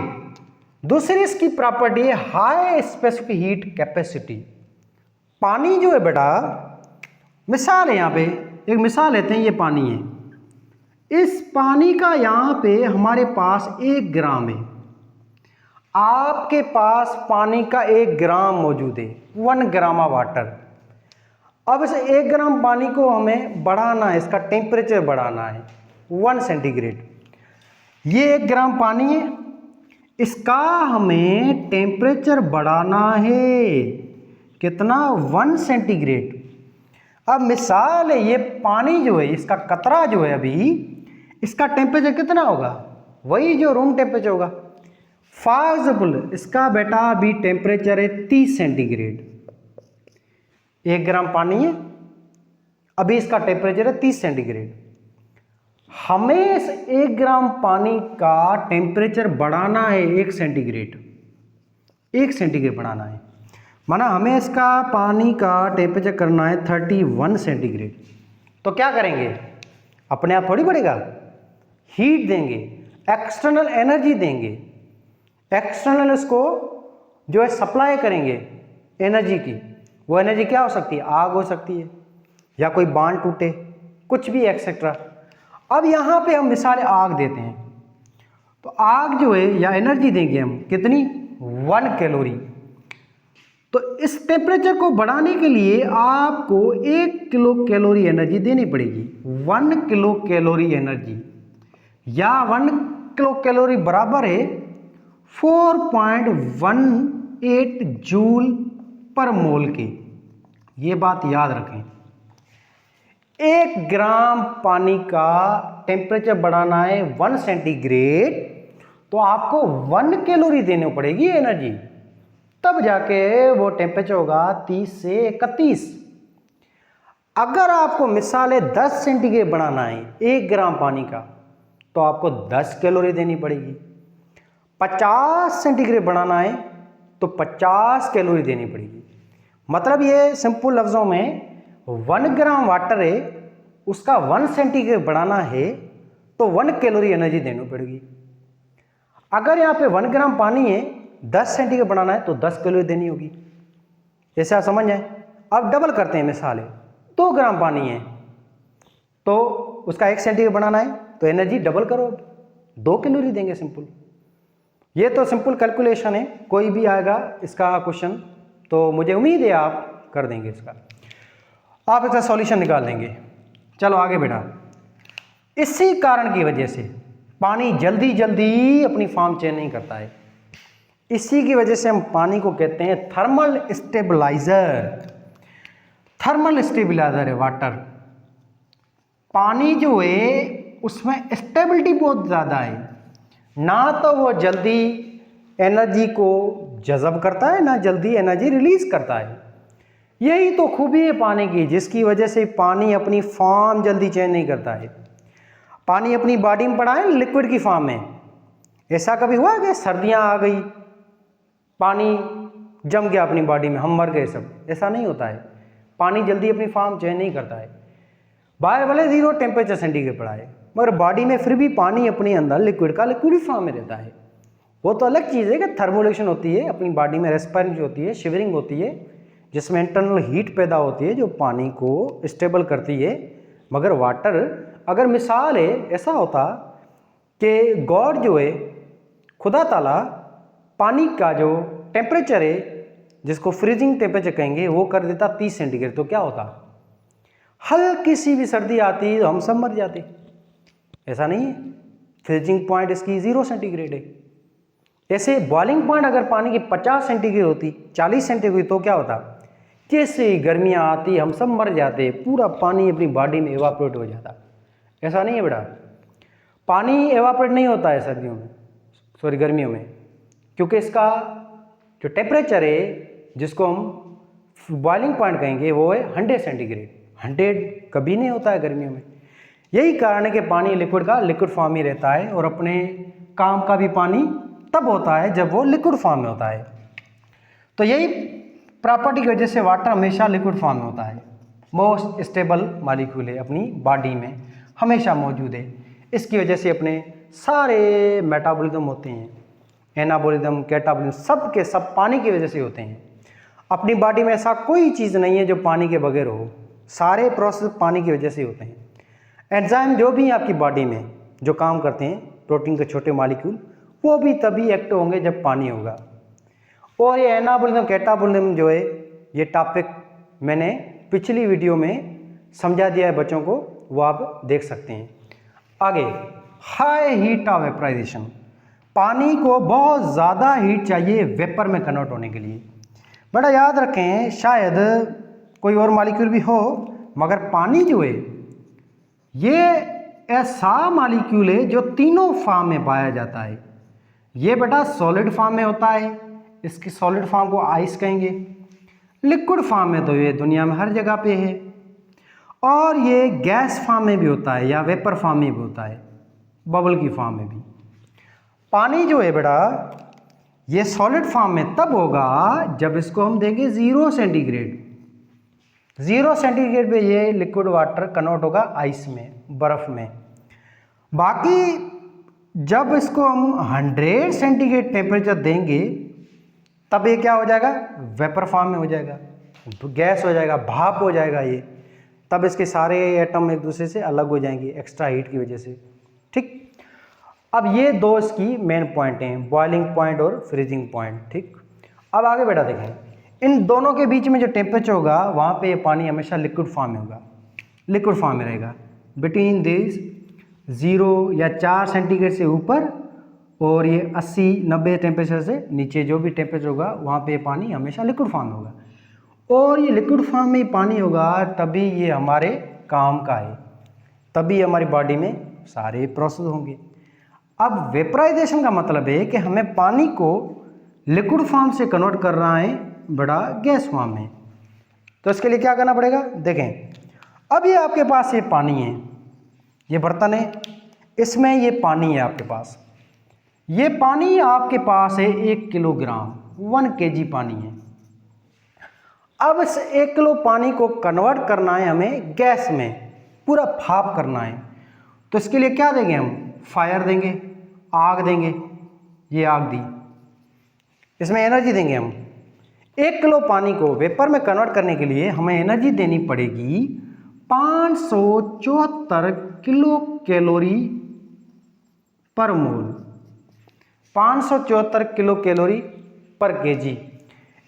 दूसरी इसकी प्रॉपर्टी है हाई स्पेसिफिक हीट कैपेसिटी। पानी जो है बेटा, मिसाल है, यहाँ पे एक मिसाल लेते हैं, ये पानी है, इस पानी का यहाँ पे हमारे पास 1 ग्राम है, आपके पास पानी का 1 ग्राम मौजूद है, 1 ग्राम ऑफ वाटर। अब इस 1 ग्राम पानी को हमें बढ़ाना है, इसका टेम्परेचर बढ़ाना है 1 सेंटीग्रेड। ये 1 ग्राम पानी है, इसका हमें टेम्परेचर बढ़ाना है कितना, 1 सेंटीग्रेड। अब मिसाल है, ये पानी जो है, इसका कतरा जो है अभी, इसका टेम्परेचर कितना होगा, वही जो रूम टेम्परेचर होगा। फॉर एग्जाम्पल इसका बेटा अभी टेम्परेचर है 30 सेंटीग्रेड, 1 ग्राम पानी है, अभी इसका टेम्परेचर है 30 सेंटीग्रेड। हमें इस 1 ग्राम पानी का टेम्परेचर बढ़ाना है 1 सेंटीग्रेड, 1 सेंटीग्रेड बढ़ाना है, माना हमें इसका पानी का टेम्परेचर करना है 31 सेंटीग्रेड। तो क्या करेंगे, अपने आप थोड़ी बढ़ेगा, हीट देंगे, एक्सटर्नल एनर्जी देंगे, एक्सटर्नल इसको जो है सप्लाई करेंगे एनर्जी की। वो एनर्जी क्या हो सकती है, आग हो सकती है, या कोई बांध टूटे, कुछ भी एक्सेट्रा। अब यहाँ पे हम मिसाल आग देते हैं, तो आग जो है या एनर्जी देंगे हम कितनी, 1 कैलोरी। तो इस टेम्परेचर को बढ़ाने के लिए आपको 1 किलो कैलोरी एनर्जी देनी पड़ेगी, 1 किलो कैलोरी एनर्जी, या 1 किलो कैलोरी बराबर है 4.18 जूल पर मोल के। ये बात याद रखें, 1 ग्राम पानी का टेम्परेचर बढ़ाना है 1 सेंटीग्रेड, तो आपको 1 कैलोरी देनी पड़ेगी एनर्जी, तब जाके वो टेम्परेचर होगा 30 से 31। अगर आपको मिसाल है 10 सेंटीग्रेड बढ़ाना है 1 ग्राम पानी का, तो आपको 10 कैलोरी देनी पड़ेगी। 50 सेंटीग्रेड बढ़ाना है तो 50 कैलोरी देनी पड़ेगी। मतलब ये सिंपल लफ्ज़ों में 1 ग्राम वाटर है, उसका 1 सेंटीग्रेड बढ़ाना है तो 1 कैलोरी एनर्जी देनी पड़ेगी। अगर यहाँ पे 1 ग्राम पानी है, 10 सेंटीग्रेड बढ़ाना है तो 10 कैलोरी देनी होगी। ऐसे आप समझ जाए। अब डबल करते हैं, मिसाल है 2 ग्राम पानी है तो उसका 1 सेंटीग्रेड बढ़ाना है तो एनर्जी डबल करो, 2 कैलोरी देंगे। सिंपल, ये तो सिंपल कैलकुलेशन है, कोई भी आएगा इसका क्वेश्चन तो मुझे उम्मीद है आप कर देंगे, इसका आप इसका सॉल्यूशन निकाल देंगे। चलो आगे बेटा, इसी कारण की वजह से पानी जल्दी जल्दी अपनी फॉर्म चेंज नहीं करता है, इसी की वजह से हम पानी को कहते हैं थर्मल स्टेबलाइजर। थर्मल स्टेबलाइजर है वाटर। पानी जो है उसमें स्टेबिलिटी बहुत ज़्यादा है, ना तो वो जल्दी एनर्जी को जज़ब करता है, ना जल्दी एनर्जी रिलीज करता है। यही तो खूबी है पानी की, जिसकी वजह से पानी अपनी फॉर्म जल्दी चेंज नहीं करता है। पानी अपनी बॉडी में पड़ा है लिक्विड की फॉर्म में। ऐसा कभी हुआ कि सर्दियाँ आ गई, पानी जम गया अपनी बॉडी में, हम मर गए सब? ऐसा नहीं होता है। पानी जल्दी अपनी फॉर्म चेंज नहीं करता है। बाहर भले 0 टेम्परेचर सेंटीग्रेड पड़ा है, मगर बॉडी में फिर भी पानी अपने अंदर लिक्विड का लिक्विड फॉर्म में रहता है। वो तो अलग चीज़ है कि थर्मोलेशन होती है, अपनी बॉडी में रेस्पिरेशन होती है, शिवरिंग होती है, जिसमें इंटरनल हीट पैदा होती है जो पानी को स्टेबल करती है। मगर वाटर, अगर मिसाल है ऐसा होता कि गॉड जो है, खुदा ताला, पानी का जो टेम्परेचर है जिसको फ्रीजिंग टेम्परेचर कहेंगे वो कर देता 30 सेंटीग्रेड, तो क्या होता? हल्की सी भी सर्दी आती तो हम सब मर जाते। ऐसा नहीं है, फ्रीजिंग पॉइंट इसकी 0 सेंटीग्रेड है। ऐसे बॉइलिंग पॉइंट अगर पानी की 50 सेंटीग्रेड होती, 40 सेंटीग्रेड, तो क्या होता, जैसे ही गर्मियाँ आती हम सब मर जाते, पूरा पानी अपनी बॉडी में एवापोरेट हो जाता। ऐसा नहीं है बेटा, पानी एवापोरेट नहीं होता है सर्दियों में, सॉरी गर्मियों में, क्योंकि इसका जो टेम्परेचर है जिसको हम बॉइलिंग पॉइंट कहेंगे वो है 100 सेंटीग्रेड। 100 कभी नहीं होता है गर्मियों में। यही कारण है कि पानी लिक्विड का लिक्विड फॉर्म ही रहता है, और अपने काम का भी पानी तब होता है जब वो लिक्विड फॉर्म में होता है। तो यही प्रॉपर्टी की वजह से वाटर हमेशा लिक्विड फॉर्म में होता है। मोस्ट स्टेबल मॉलिक्यूल है, अपनी बॉडी में हमेशा मौजूद है। इसकी वजह से अपने सारे मेटाबॉलिज्म होते हैं, एनाबॉलिज्म, कैटाबॉलिज्म, सब के सब पानी की वजह से होते हैं। अपनी बॉडी में ऐसा कोई चीज़ नहीं है जो पानी के बगैर हो, सारे प्रोसेस पानी की वजह से होते हैं। एंजाइम जो भी हैं आपकी बॉडी में जो काम करते हैं, प्रोटीन के छोटे मॉलिक्यूल, वो भी तभी एक्टिव होंगे जब पानी होगा। और ये एनाबॉलिज्म, कैटाबॉलिज्म जो है, ये टॉपिक मैंने पिछली वीडियो में समझा दिया है बच्चों को, वो आप देख सकते हैं। आगे, हाई हीट ऑफ वेपराइजेशन। पानी को बहुत ज़्यादा हीट चाहिए वेपर में कन्वर्ट होने के लिए। बड़ा याद रखें, शायद कोई और मॉलिक्यूल भी हो, मगर पानी जो है ये ऐसा मॉलिक्यूल है जो तीनों फॉर्म में पाया जाता है। ये बेटा सॉलिड फॉर्म में होता है, इसकी सॉलिड फॉर्म को आइस कहेंगे। लिक्विड फॉर्म में तो ये दुनिया में हर जगह पे है, और ये गैस फॉर्म में भी होता है या वेपर फॉर्म में भी होता है, बबल की फॉर्म में भी। पानी जो है बेटा ये सॉलिड फॉर्म में तब होगा जब इसको हम देंगे 0 सेंटीग्रेड। 0 सेंटीग्रेड पे ये लिक्विड वाटर कन्वर्ट होगा आइस में, बर्फ में। बाकी जब इसको हम 100 सेंटीग्रेड टेम्परेचर देंगे तब ये क्या हो जाएगा, वेपर फॉर्म में हो जाएगा, गैस हो जाएगा, भाप हो जाएगा ये। तब इसके सारे एटम एक दूसरे से अलग हो जाएंगे एक्स्ट्रा हीट की वजह से। ठीक, अब ये दो इसकी मेन पॉइंट हैं, बॉइलिंग पॉइंट और फ्रीजिंग पॉइंट। ठीक, अब आगे बेटा देखें, इन दोनों के बीच में जो टेम्परेचर होगा वहाँ पे ये पानी हमेशा लिक्विड फॉर्म में होगा, लिक्विड फॉर्म में रहेगा। बिटवीन दिस 0 या 4 सेंटीग्रेड से ऊपर और ये 80-90 टेम्परेचर से नीचे जो भी टेम्परेचर होगा वहाँ पे पानी हमेशा लिक्विड फॉर्म में होगा। और ये लिक्विड फॉर्म में पानी होगा तभी ये हमारे काम का है, तभी हमारी बॉडी में सारे प्रोसेस होंगे। अब वेपराइजेशन का मतलब है कि हमें पानी को लिक्विड फॉर्म से कन्वर्ट कर रहा है बड़ा गैस फॉर्म में। तो इसके लिए क्या करना पड़ेगा, देखें, अब ये आपके पास ये पानी है, ये बर्तन है, इसमें ये पानी है आपके पास। ये पानी आपके पास है 1 किलोग्राम, 1 kg पानी है। अब इस 1 किलो पानी को कन्वर्ट करना है हमें गैस में, पूरा भाप करना है। तो इसके लिए क्या देंगे हम, फायर देंगे, आग देंगे, ये आग दी, इसमें एनर्जी देंगे हम। 1 किलो पानी को वेपर में कन्वर्ट करने के लिए हमें एनर्जी देनी पड़ेगी 574 किलो कैलोरी पर मोल, 574 किलो कैलोरी पर केजी।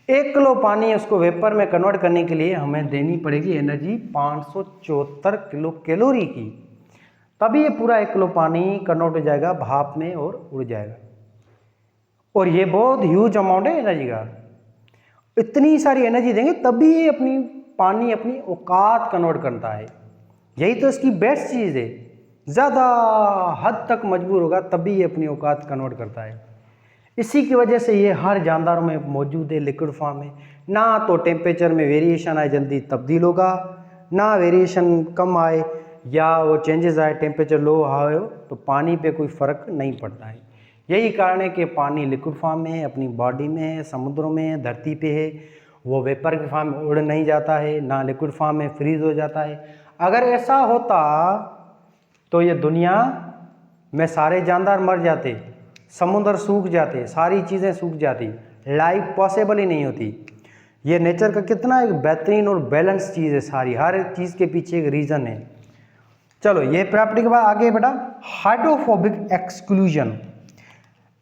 1 किलो पानी उसको वेपर में कन्वर्ट करने के लिए हमें देनी पड़ेगी एनर्जी 574 किलो कैलोरी की, तभी ये पूरा 1 किलो पानी कन्वर्ट हो जाएगा भाप में और उड़ जाएगा। और ये बहुत ह्यूज अमाउंट है एनर्जी का, इतनी सारी एनर्जी देंगे तभी ये अपनी पानी अपनी औकात कन्वर्ट करता है। यही तो इसकी बेस्ट चीज़ है, ज़्यादा हद तक मजबूर होगा तभी ये अपनी औकात कन्वर्ट करता है। इसी की वजह से ये हर जानदारों में मौजूद है लिक्विड फॉर्म में। ना तो टेम्परेचर में वेरिएशन आए जल्दी तब्दील होगा, ना वेरिएशन कम आए या वो चेंजेस आए, टेम्परेचर लो आए हो तो पानी पे कोई फ़र्क नहीं पड़ता है। यही कारण है कि पानी लिक्विड फॉर्म में है, अपनी बॉडी में है, समुद्रों में है, धरती पे है, वो वेपर के फॉर्म में उड़ नहीं जाता है, ना लिक्विड फॉर्म में फ्रीज हो जाता है। अगर ऐसा होता तो ये दुनिया में सारे जानदार मर जाते, समुद्र सूख जाते, सारी चीज़ें सूख जाती, लाइफ पॉसिबल ही नहीं होती। ये नेचर का कितना एक बेहतरीन और बैलेंस चीज़ है, सारी हर चीज़ के पीछे एक रीज़न है। चलो ये प्रॉपर्टी के बाद आगे बेटा, हाइड्रोफोबिक एक्सक्लूजन।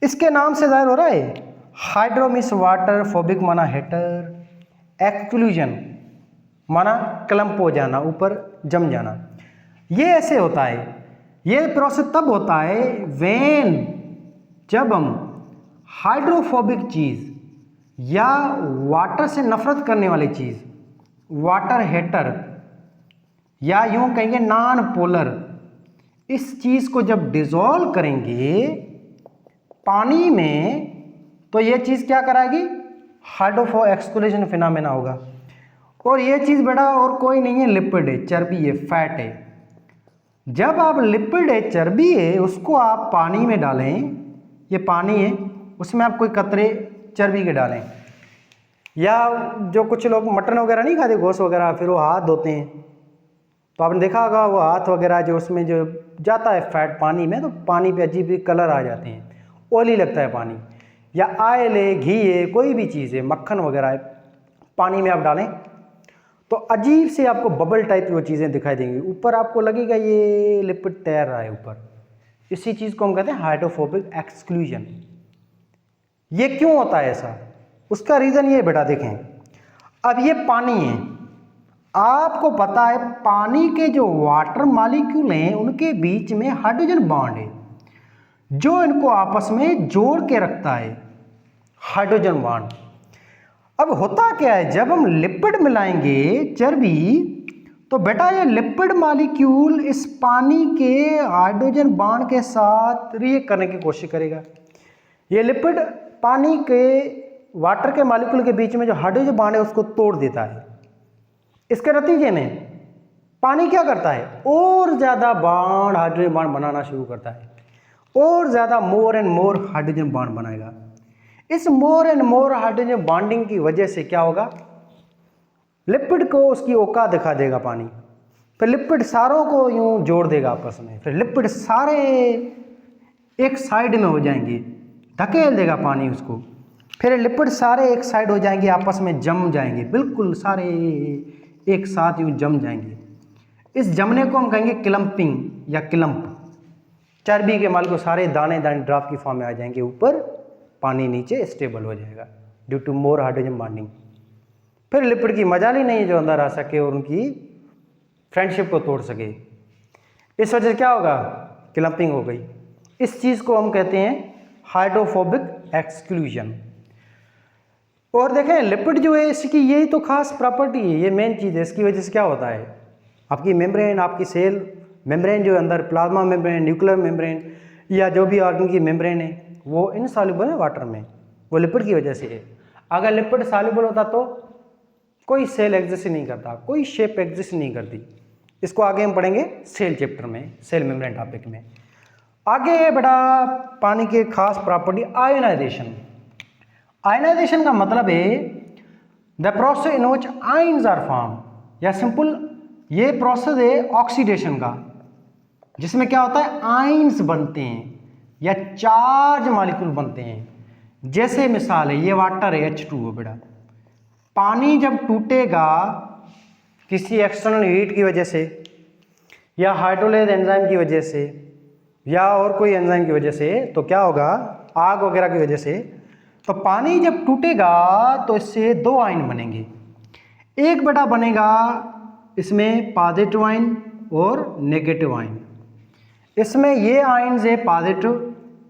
इसके नाम से जाहिर हो रहा है, हाइड्रो मीन्स वाटर, फोबिक माना हेटर, एक्सक्लूजन माना क्लम्प हो जाना, ऊपर जम जाना। ये ऐसे होता है, ये प्रोसेस तब होता है व्हेन, जब हम हाइड्रोफोबिक चीज़ या वाटर से नफरत करने वाली चीज़, वाटर हेटर या यूँ कहेंगे नॉन पोलर, इस चीज़ को जब डिज़ोल्व करेंगे पानी में तो ये चीज़ क्या कराएगी, हाइड्रोफो एक्सक्लूजन फिनोमेना होगा। और ये चीज़ बेटा और कोई नहीं है, लिपिड है, चर्बी है, फैट है। जब आप लिपिड है, चर्बी है, उसको आप पानी में डालें, ये पानी है, उसमें आप कोई कतरे चर्बी के डालें, या जो कुछ लोग मटन वगैरह नहीं खाते, गोश्त वगैरह, फिर वो हाथ धोते हैं, तो आपने देखा होगा वो हाथ वगैरह जो उसमें जो जाता है फैट पानी में, तो पानी पे अजीब भी कलर आ जाते हैं, ऑयली लगता है पानी। या ऑयल है, घी है, कोई भी चीज़ है, मक्खन वगैरह है, पानी में आप डालें तो अजीब से आपको बबल टाइप की वो चीज़ें दिखाई देंगी, ऊपर आपको लगेगा ये लिपिड तैर रहा है ऊपर। इसी चीज़ को हम कहते हैं हाइड्रोफोबिक एक्सक्लूजन। ये क्यों होता है ऐसा, उसका रीज़न ये बेटा देखें, अब ये पानी है, आपको पता है पानी के जो वाटर मॉलिक्यूल हैं उनके बीच में हाइड्रोजन बॉन्ड है जो इनको आपस में जोड़ के रखता है, हाइड्रोजन बॉन्ड। अब होता क्या है, जब हम लिपिड मिलाएंगे चर्बी, तो बेटा ये लिपिड मॉलिक्यूल इस पानी के हाइड्रोजन बॉन्ड के साथ रिएक्ट करने की कोशिश करेगा। ये लिपिड पानी के वाटर के मॉलिक्यूल के बीच में जो हाइड्रोजन बॉन्ड है उसको तोड़ देता है। इसके नतीजे में पानी क्या करता है, और ज़्यादा बॉन्ड हाइड्रोजन बॉन्ड बनाना शुरू करता है, और ज़्यादा more and more hydrogen bond बनाएगा। इस more and more hydrogen bonding की वजह से क्या होगा, लिपिड को उसकी औकात दिखा देगा पानी, फिर लिपिड सारों को यूं जोड़ देगा आपस में, फिर लिपिड सारे एक साइड में हो जाएंगे, धकेल देगा पानी उसको, फिर लिपिड सारे एक साइड हो जाएंगे, आपस में जम जाएंगे, बिल्कुल सारे एक साथ यूं जम जाएंगे। इस जमने को हम कहेंगे क्लम्पिंग या क्लम्प। चर्बी के माल को सारे दाने दाने ड्रॉप की फॉर्म में आ जाएंगे ऊपर, पानी नीचे स्टेबल हो जाएगा due to more hydrogen bonding. फिर लिपिड की मजाल ही नहीं है जो अंदर आ सके और उनकी फ्रेंडशिप को तोड़ सके। इस वजह से क्या होगा, क्लम्पिंग हो गई। इस चीज़ को हम कहते हैं हाइड्रोफोबिक एक्सक्लूजन। और देखें लिपिड जो है इसकी यही तो खास प्रॉपर्टी है, ये मेन चीज़ है। इसकी वजह से क्या होता है, आपकी मेम्ब्रेन, आपकी सेल मेम्ब्रेन जो अंदर प्लाज्मा मेम्ब्रेन, न्यूक्लियर मेम्ब्रेन या जो भी ऑर्गन की मेम्ब्रेन है वो इनसॉल्युबल है वाटर में, वो लिपिड की वजह से है। अगर लिपिड सॉल्युबल होता तो कोई सेल एग्जिस्ट नहीं करता, कोई शेप एग्जिस्ट नहीं करती। इसको आगे हम पढ़ेंगे सेल चैप्टर में, सेल मेम्ब्रेन टॉपिक में। आगे बेटा पानी के खास प्रॉपर्टी आयोनाइजेशन। आयोनाइजेशन का मतलब है the process in which ions are form, या सिंपल ये प्रोसेस है ऑक्सीडेशन का, जिसमें क्या होता है आयंस बनते हैं या चार्ज मॉलिक्यूल बनते हैं। जैसे मिसाल है ये वाटर है H2O बेटा, पानी जब टूटेगा किसी एक्सटर्नल हीट की वजह से या हाइड्रोलेज एंजाइम की वजह से या और कोई एंजाइम की वजह से, तो क्या होगा, आग वगैरह की वजह से, तो पानी जब टूटेगा तो इससे दो आयन बनेंगे। एक बेटा बनेगा इसमें पॉजिटिव आयन और नेगेटिव आयन। इसमें ये आयन है पॉजिटिव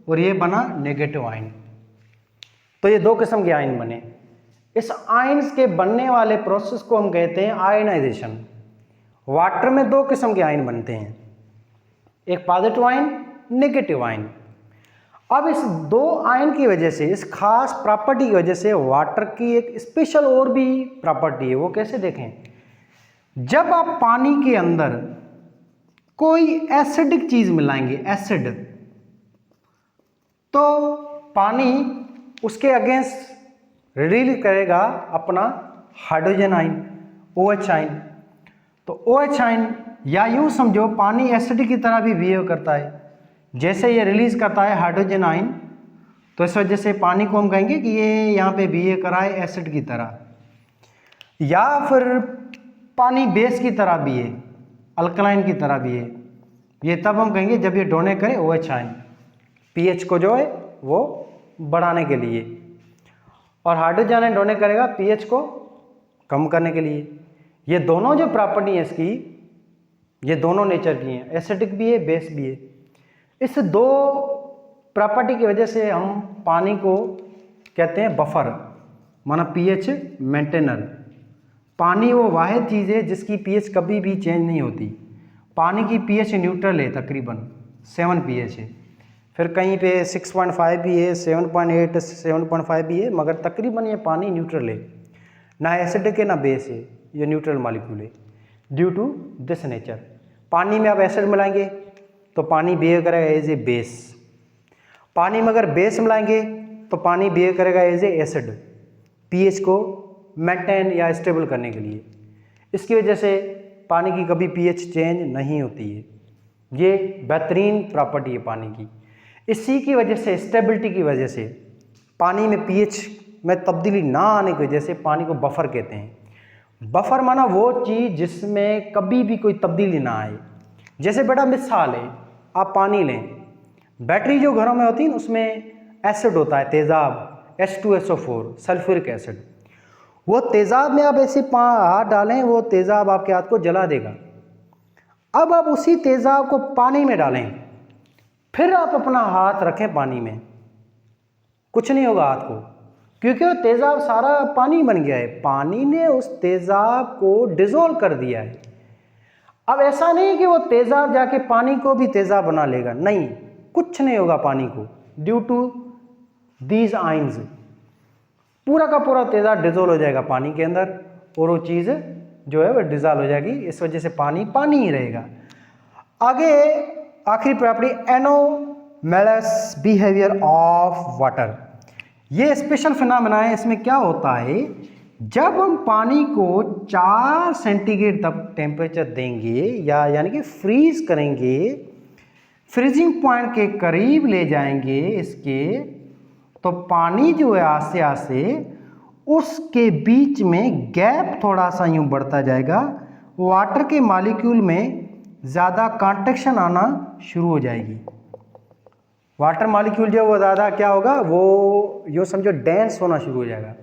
और ये बना नेगेटिव आयन, तो ये दो किस्म के आयन बने। इस आयन्स के बनने वाले प्रोसेस को हम कहते हैं आयनाइजेशन। वाटर में दो किस्म के आयन बनते हैं, एक पॉजिटिव आयन, नेगेटिव आयन। अब इस दो आयन की वजह से, इस खास प्रॉपर्टी की वजह से वाटर की एक स्पेशल और भी प्रॉपर्टी है। वो कैसे देखें, जब आप पानी के अंदर कोई एसिडिक चीज मिलाएंगे, एसिड, तो पानी उसके अगेंस्ट रिलीज करेगा अपना हाइड्रोजन आयन, OH आयन। तो OH आयन, या यूं समझो पानी एसिड की तरह भी बिहेव करता है। जैसे ये रिलीज करता है हाइड्रोजन आयन, तो इस वजह से पानी को हम कहेंगे कि ये यहाँ पे बिहेव करा है एसिड की तरह। या फिर पानी बेस की तरह भी है, अल्कलाइन की तरह भी है। ये तब हम कहेंगे जब ये डोनेट करे OH आयन, pH को जो है वो बढ़ाने के लिए, और हाइड्रोजन आयन डोनेट करेगा pH को कम करने के लिए। ये दोनों जो प्रॉपर्टी है इसकी, ये दोनों नेचर की हैं, एसिडिक भी है, बेस भी है। इस दो प्रॉपर्टी की वजह से हम पानी को कहते हैं बफर, माना पीएच मेंटेनर। पानी वो वाहिद चीज़ है जिसकी पीएच कभी भी चेंज नहीं होती। पानी की पीएच न्यूट्रल है, तकरीबन 7 पीएच है, फिर कहीं पे 6.5 भी है, 7.8 7.5 भी है, मगर तकरीबन ये पानी न्यूट्रल है, ना एसिडिक है ना बेस है, ये न्यूट्रल मॉलिक्यूल है ड्यू टू दिस नेचर। पानी में आप एसिड मिलाएंगे तो पानी बिहेव करेगा एज ए बेस, पानी में अगर बेस मिलाएंगे तो पानी बिहेव करेगा एज ए एसिड, पीएच को मेंटेन या स्टेबल करने के लिए। इसकी वजह से पानी की कभी पीएच चेंज नहीं होती है। ये बेहतरीन प्रॉपर्टी है पानी की। इसी की वजह से, स्टेबिलिटी की वजह से, पानी में पीएच में तब्दीली ना आने की वजह से पानी को बफर कहते हैं। बफर माना वो चीज़ जिसमें कभी भी कोई तब्दीली ना आए। जैसे बेटा मिसाल है, आप पानी लें, बैटरी जो घरों में होती है उसमें एसिड होता है, तेज़ाब, H2SO4 सल्फ्यूरिक एसिड। वो तेज़ाब में आप ऐसे हाथ डालें, वो तेज़ाब आपके हाथ को जला देगा। अब आप उसी तेज़ाब को पानी में डालें, फिर आप अपना हाथ रखें पानी में, कुछ नहीं होगा हाथ को, क्योंकि वो तेज़ाब सारा पानी बन गया है, पानी ने उस तेज़ाब को डिज़ोल्व कर दिया है। अब ऐसा नहीं कि वो तेज़ाब जाके पानी को भी तेज़ाब बना लेगा, नहीं, कुछ नहीं होगा पानी को ड्यू टू दीज आइंस। पूरा का पूरा तेज़ाब डिज़ोल्व हो जाएगा पानी के अंदर और वो चीज़ जो है वो डिज़ोल्व हो जाएगी। इस वजह से पानी पानी ही रहेगा। आगे आखिरी प्रॉपर्टी, एनोमैलस बिहेवियर ऑफ वाटर। ये स्पेशल फिनोमेना है। इसमें क्या होता है, जब हम पानी को 4 सेंटीग्रेड तक टेम्परेचर देंगे या यानी कि फ्रीज करेंगे, फ्रीजिंग पॉइंट के करीब ले जाएंगे इसके, तो पानी जो है आस्ते आस्ते उसके बीच में गैप थोड़ा सा यूँ बढ़ता जाएगा, वाटर के मॉलिक्यूल में ज़्यादा कॉन्ट्रैक्शन आना शुरू हो जाएगी। वाटर मॉलिक्यूल जो वो ज़्यादा क्या होगा, वो यूँ समझो डेंस होना शुरू हो जाएगा,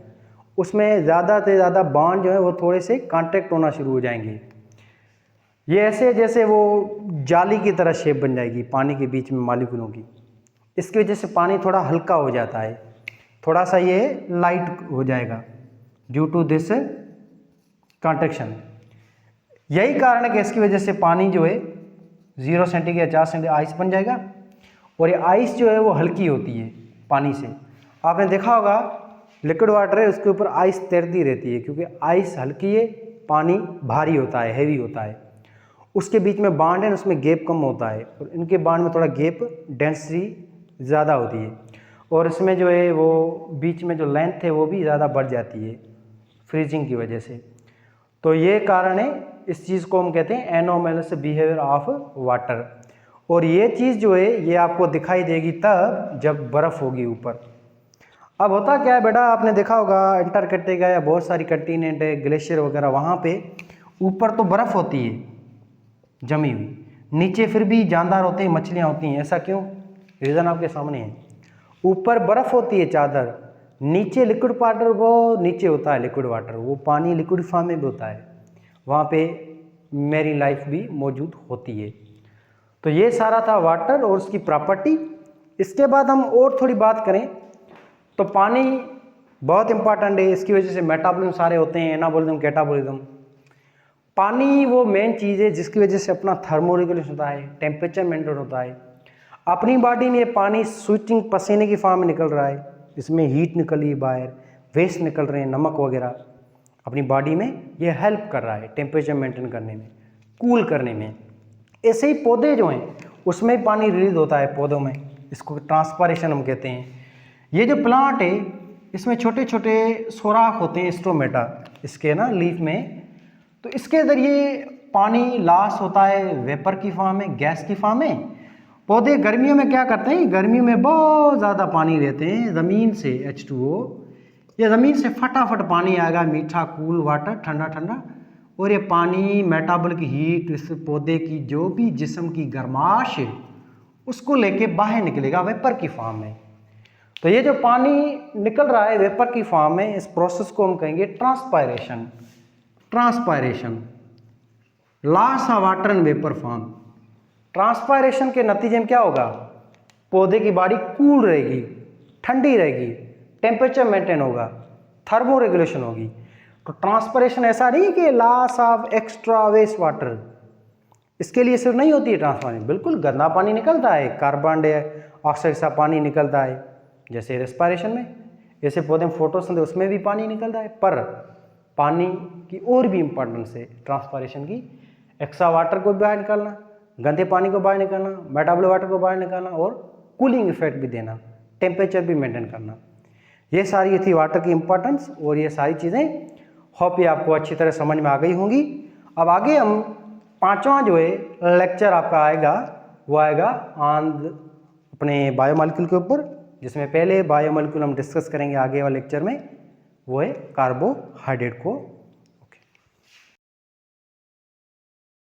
उसमें ज़्यादा से ज़्यादा बॉन्ड जो है वो थोड़े से कॉन्ट्रैक्ट होना शुरू हो जाएंगे। ये ऐसे जैसे वो जाली की तरह शेप बन जाएगी पानी के बीच में मॉलिक्यूलों की। इसकी वजह से पानी थोड़ा हल्का हो जाता है, थोड़ा सा ये लाइट हो जाएगा ड्यू टू दिस कॉन्ट्रैक्शन। यही कारण है कि इसकी वजह से पानी जो है 0 सेंटीग्रेड या 4 सेंटीग्रेड आइस बन जाएगा, और ये आइस जो है वो हल्की होती है पानी से। आपने देखा होगा लिक्विड वाटर है उसके ऊपर आइस तैरती रहती है, क्योंकि आइस हल्की है, पानी भारी होता है, हैवी होता है। उसके बीच में बांड है, उसमें गैप कम होता है, और इनके बांड में थोड़ा गैप डेंसिटी ज़्यादा होती है, और इसमें जो है वो बीच में जो लेंथ है वो भी ज़्यादा बढ़ जाती है फ्रीजिंग की वजह से। तो ये कारण है, इस चीज़ को हम कहते हैं एनोमैलस बिहेवियर ऑफ वाटर। और ये चीज़ जो है ये आपको दिखाई देगी तब जब बर्फ़ होगी ऊपर। अब होता क्या है बेटा, आपने देखा होगा अंटार्कटिका या बहुत सारी कंटिनेंट है, ग्लेशियर वगैरह, वहाँ पे ऊपर तो बर्फ़ होती है जमी हुई, नीचे फिर भी जानदार होते हैं, मछलियाँ होती हैं। ऐसा क्यों? रीज़न आपके सामने है। ऊपर बर्फ़ होती है चादर, नीचे लिक्विड वाटर, वो नीचे होता है लिक्विड वाटर, वो पानी लिक्विड फॉर्म में भी होता है, वहाँ पे मेरी लाइफ भी मौजूद होती है। तो ये सारा था वाटर और उसकी प्रॉपर्टी। इसके बाद हम और थोड़ी बात करें तो पानी बहुत इंपॉर्टेंट है, इसकी वजह से मेटाबॉलिज्म सारे होते हैं, एनाबॉलिज्म, कैटाबॉलिज्म। पानी वो मेन चीज़ है जिसकी वजह से अपना थर्मोरेगुलेशन होता है, टेम्परेचर मेंटेन होता है। अपनी बॉडी में ये पानी स्वेटिंग, पसीने की फॉर्म में निकल रहा है, इसमें हीट निकल रही है बाहर, वेस्ट निकल रहे हैं, नमक वगैरह, अपनी बॉडी में ये हेल्प कर रहा है टेम्परेचर मेंटेन करने में, कूल करने में। ऐसे ही पौधे जो हैं उसमें भी पानी रिलीज होता है पौधों में, इसको ट्रांसपायरेशन हम कहते हैं। ये जो प्लांट है इसमें छोटे छोटे सुराख होते हैं स्ट्रोमेटा इसके ना लीफ में, तो इसके ज़रिए पानी लॉस होता है वेपर की फॉर्म में, गैस की फॉर्म में। पौधे गर्मियों में क्या करते हैं, गर्मियों में बहुत ज़्यादा पानी लेते हैं ज़मीन से, H2O, ये ज़मीन से फटाफट पानी आएगा, मीठा कूल वाटर, ठंडा ठंडा, और ये पानी मेटाबॉलिक हीट, इस पौधे की जो भी जिस्म की गर्माश है उसको लेके बाहर निकलेगा वेपर की फॉर्म में। तो ये जो पानी निकल रहा है वेपर की फॉर्म में, इस प्रोसेस को हम कहेंगे transpiration. Transpiration, loss of water in vapour form. Transpiration के नतीजे में क्या होगा, पौधे की बॉडी कूल रहेगी, ठंडी रहेगी, टेम्परेचर मेंटेन होगा, थर्मो रेगुलेशन होगी। तो ट्रांसपरेशन ऐसा नहीं कि loss of extra waste water, इसके लिए सिर्फ नहीं होती है ट्रांसपरेशन। बिल्कुल गंदा पानी निकलता है, कार्बन डाइऑक्साइड सा पानी निकलता है, जैसे रेस्पिरेशन में, जैसे पौधे में फोटोसिंथेसिस उसमें भी पानी निकलता है। पर पानी की और भी इंपॉर्टेंस है ट्रांसपरेशन की, एक्स्ट्रा वाटर को बाहर निकालना, गंदे पानी को बाहर निकालना, मेटाबॉलिक वाटर को बाहर निकालना और कूलिंग इफेक्ट भी देना, टेम्परेचर भी मेंटेन करना। ये सारी थी वाटर की इंपॉर्टेंस और ये सारी चीज़ें होप ये आपको अच्छी तरह समझ में आ गई होंगी। अब आगे हम पांचवा जो है लेक्चर आपका आएगा, वो आएगा अपने बायोमॉलिक्यूल के ऊपर, जिसमें पहले बायोमॉलिक्यूल हम डिस्कस करेंगे आगे वाले लेक्चर में, वो है कार्बोहाइड्रेट को